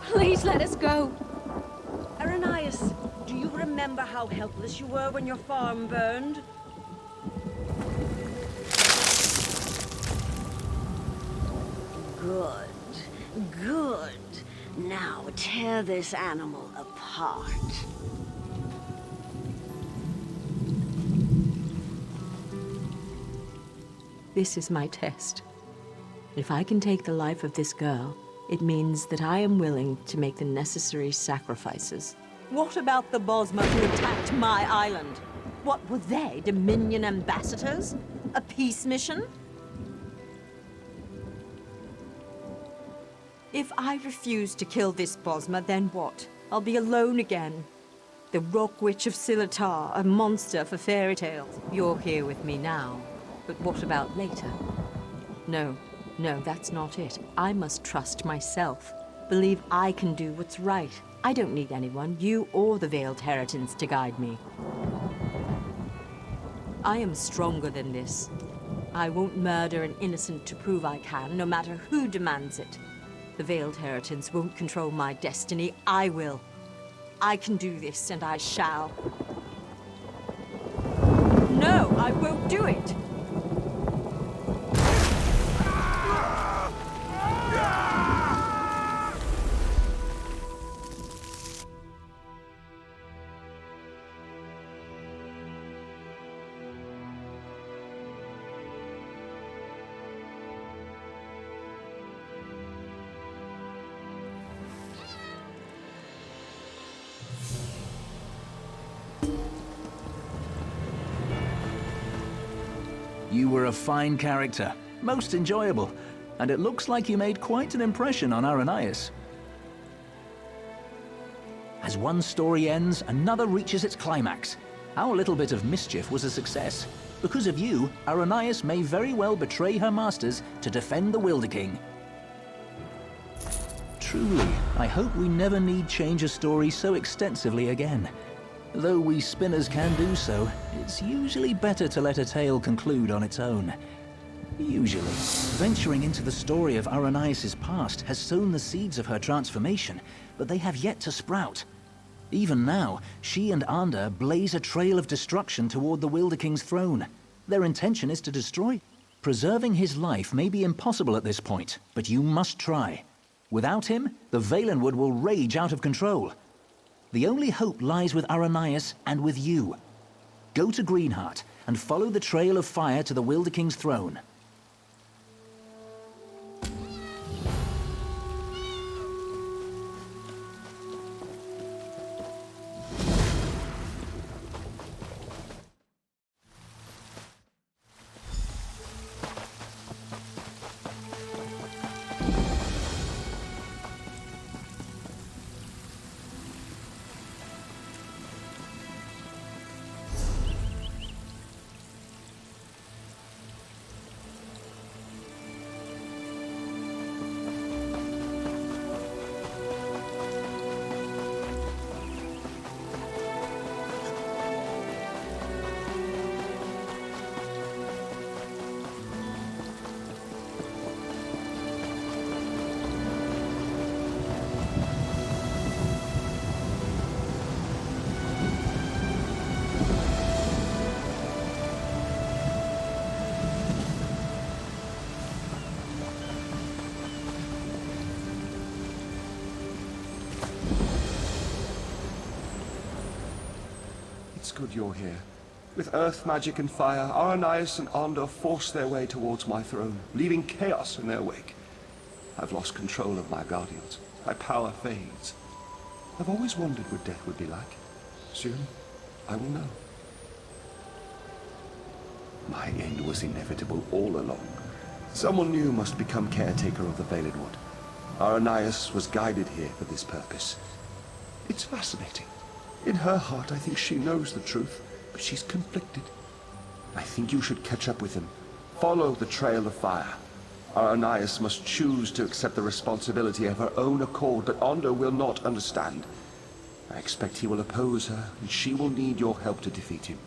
Please let us go. Aranias, do you remember how helpless you were when your farm burned? Good. Good. Now tear this animal apart. This is my test. If I can take the life of this girl, it means that I am willing to make the necessary sacrifices. What about the Bosmer who attacked my island? What were they, Dominion ambassadors? A peace mission? If I refuse to kill this Bosmer, then what? I'll be alone again. The Rock Witch of Silatar, a monster for fairy tales. You're here with me now, but what about later? No, that's not it. I must trust myself. Believe I can do what's right. I don't need anyone, you or the Veiled Heritants, to guide me. I am stronger than this. I won't murder an innocent to prove I can, no matter who demands it. The Veiled Heritants won't control my destiny. I will. I can do this, and I shall. No, I won't do it! You were a fine character, most enjoyable, and it looks like you made quite an impression on Aranias. As one story ends, another reaches its climax. Our little bit of mischief was a success. Because of you, Aranias may very well betray her masters to defend the Wielder King. Truly, I hope we never need change a story so extensively again. Though we spinners can do so, it's usually better to let a tale conclude on its own. Usually. Venturing into the story of Aranias' past has sown the seeds of her transformation, but they have yet to sprout. Even now, she and Ander blaze a trail of destruction toward the Wielder King's throne. Their intention is to destroy. Preserving his life may be impossible at this point, but you must try. Without him, the Valenwood will rage out of control. The only hope lies with Aranias and with you. Go to Greenheart and follow the trail of fire to the Wielder King's throne. It's good you're here. With earth magic and fire, Aranias and Ander forced their way towards my throne, leaving chaos in their wake. I've lost control of my guardians. My power fades. I've always wondered what death would be like. Soon, I will know. My end was inevitable all along. Someone new must become caretaker of the Valenwood. Aranias was guided here for this purpose. It's fascinating. In her heart, I think she knows the truth, but she's conflicted. I think you should catch up with him. Follow the trail of fire. Aranias must choose to accept the responsibility of her own accord, but Ander will not understand. I expect he will oppose her, and she will need your help to defeat him.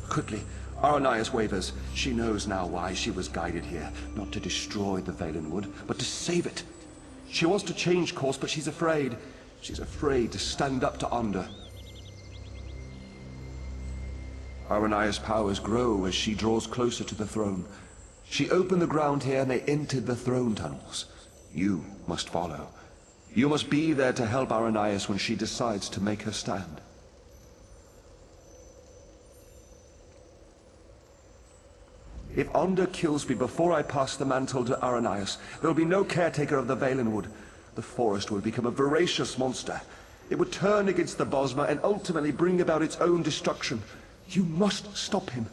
Quickly, Aranias wavers. She knows now why she was guided here. Not to destroy the Valenwood, but to save it. She wants to change course, but she's afraid. She's afraid to stand up to Onda. Aranias' powers grow as she draws closer to the throne. She opened the ground here and they entered the throne tunnels. You must follow. You must be there to help Aranias when she decides to make her stand. If Onda kills me before I pass the mantle to Aranias, there will be no caretaker of the Valenwood. The forest will become a voracious monster. It would turn against the Bosmer and ultimately bring about its own destruction. You must stop him.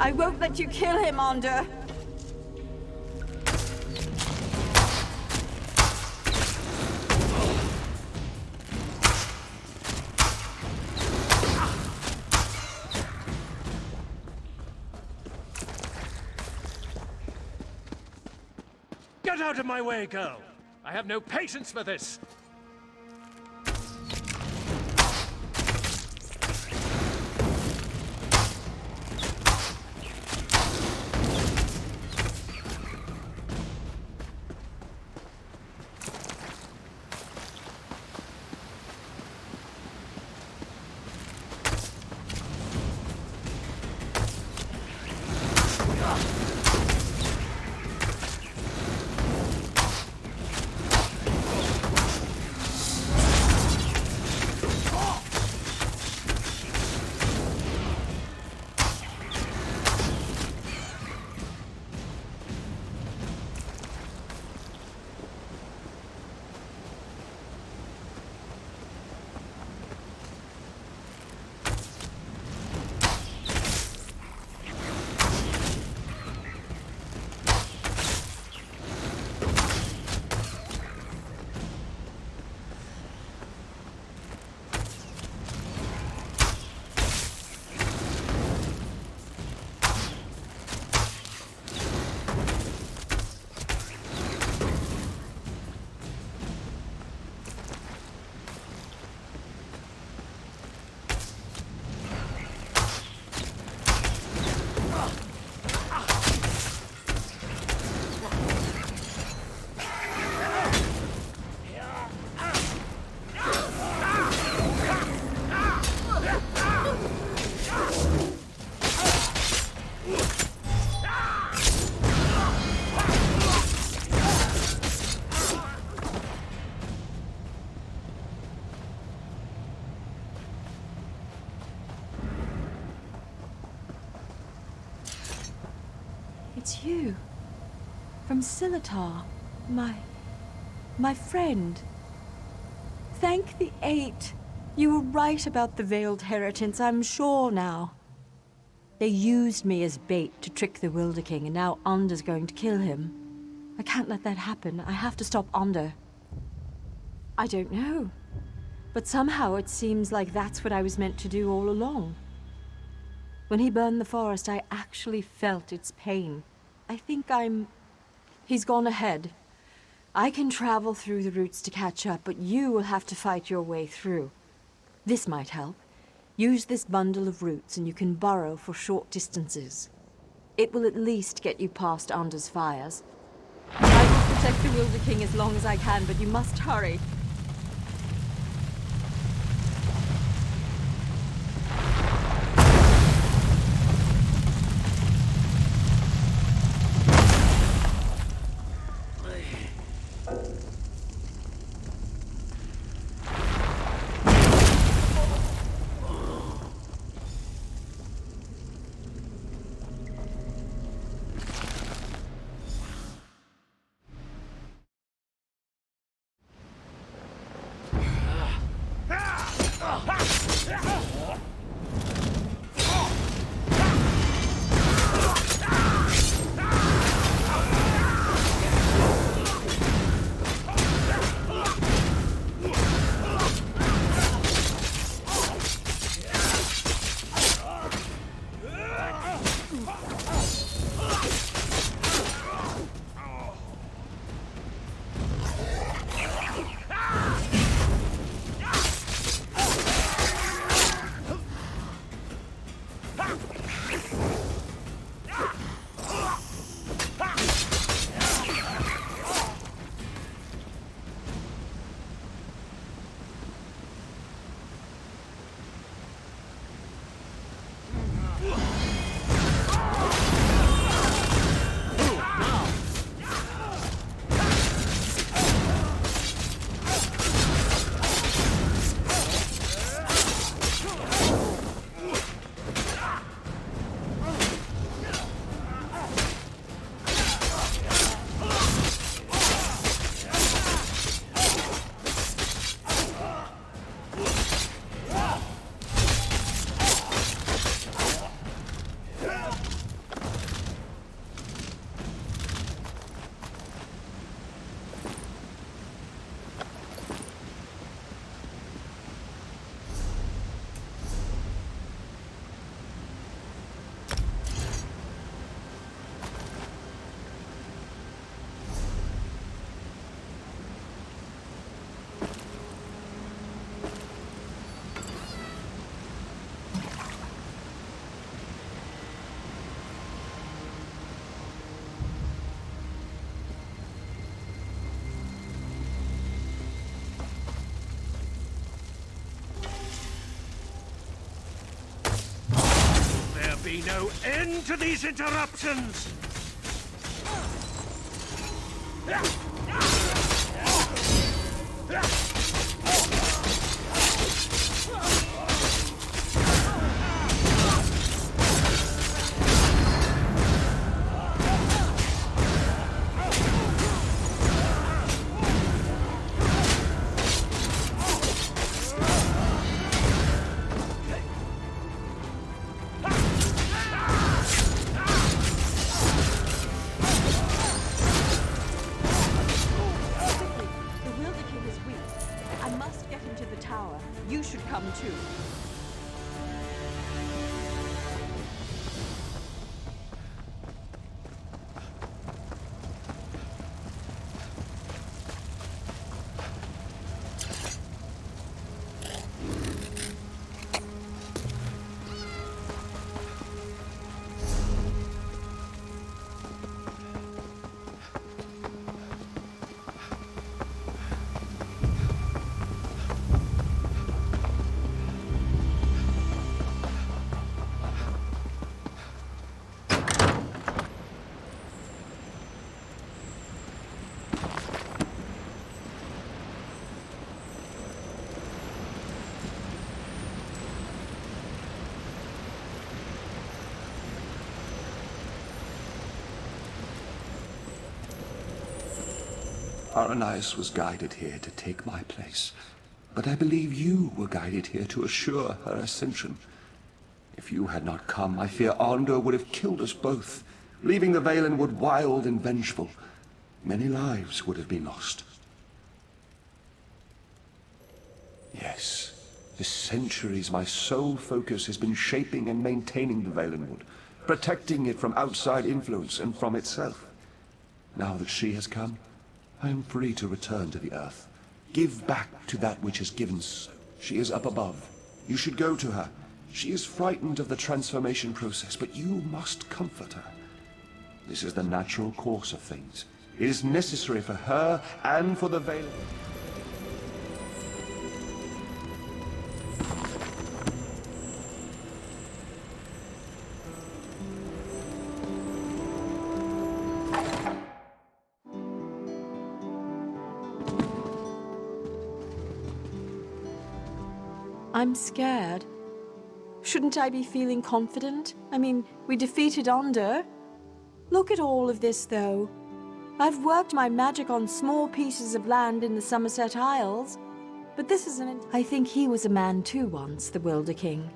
I won't let you kill him, Onda. Get out of my way, girl! I have no patience for this! It's you. From Silitar. My friend. Thank the Eight. You were right about the veiled heritance, I'm sure now. They used me as bait to trick the Wilder King, and now Onder's going to kill him. I can't let that happen. I have to stop Onder. I don't know. But somehow it seems like that's what I was meant to do all along. When he burned the forest, I actually felt its pain. I think He's gone ahead. I can travel through the roots to catch up, but you will have to fight your way through. This might help. Use this bundle of roots and you can burrow for short distances. It will at least get you past Onder's fires. I will protect the Wilder King as long as I can, but you must hurry. Be no end to these interruptions! Aranias was guided here to take my place, but I believe you were guided here to assure her ascension. If you had not come, I fear Arndor would have killed us both, leaving the Valenwood wild and vengeful. Many lives would have been lost. Yes, for centuries my sole focus has been shaping and maintaining the Valenwood, protecting it from outside influence and from itself. Now that she has come, I am free to return to the earth. Give back to that which has given so. She is up above. You should go to her. She is frightened of the transformation process, but you must comfort her. This is the natural course of things. It is necessary for her and for the Valenwood. I'm scared. Shouldn't I be feeling confident? I mean, we defeated Onder. Look at all of this, though. I've worked my magic on small pieces of land in the Somerset Isles, but this isn't... I think he was a man too once, the Wielder King.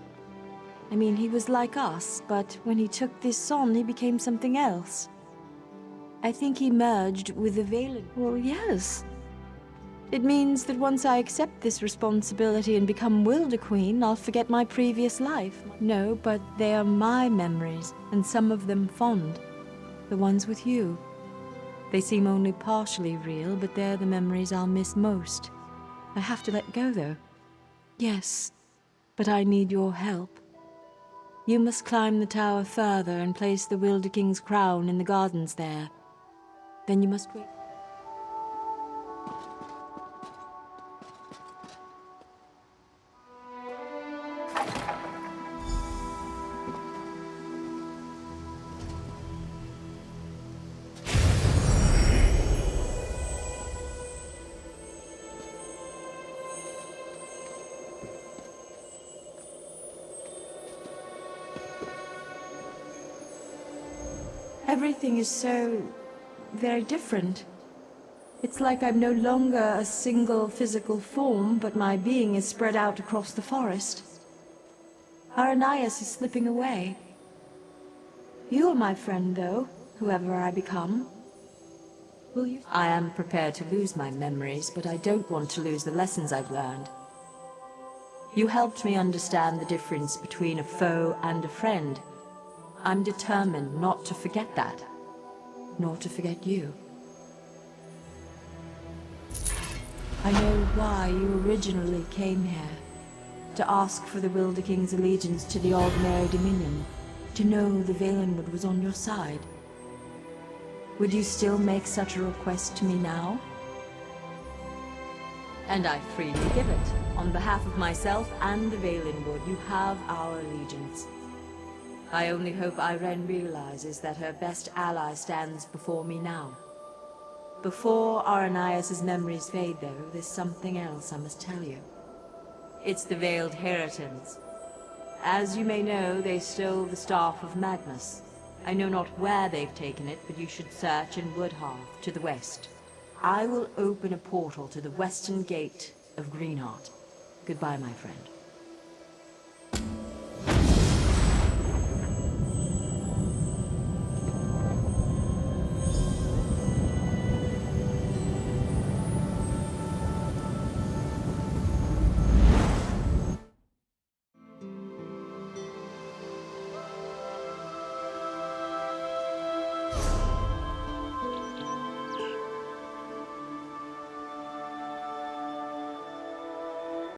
I mean, he was like us, but when he took this on, he became something else. I think he merged with the Valen... Well, yes. It means that once I accept this responsibility and become Wielder Queen, I'll forget my previous life. No, but they are my memories, and some of them fond. The ones with you. They seem only partially real, but they're the memories I'll miss most. I have to let go, though. Yes, but I need your help. You must climb the tower further and place the Wielder King's crown in the gardens there. Then you must wait. Everything is so... very different. It's like I'm no longer a single physical form, but my being is spread out across the forest. Aranias is slipping away. You are my friend, though, whoever I become. Will you? I am prepared to lose my memories, but I don't want to lose the lessons I've learned. You helped me understand the difference between a foe and a friend. I'm determined not to forget that, nor to forget you. I know why you originally came here, to ask for the Wielder King's allegiance to the ordinary Dominion, to know the Valenwood was on your side. Would you still make such a request to me now? And I freely give it. On behalf of myself and the Valenwood, you have our allegiance. I only hope Irene realizes that her best ally stands before me now. Before Aranias' memories fade, though, there's something else I must tell you. It's the Veiled Heritons. As you may know, they stole the Staff of Magnus. I know not where they've taken it, but you should search in Woodhearth, to the west. I will open a portal to the western gate of Greenheart. Goodbye, my friend.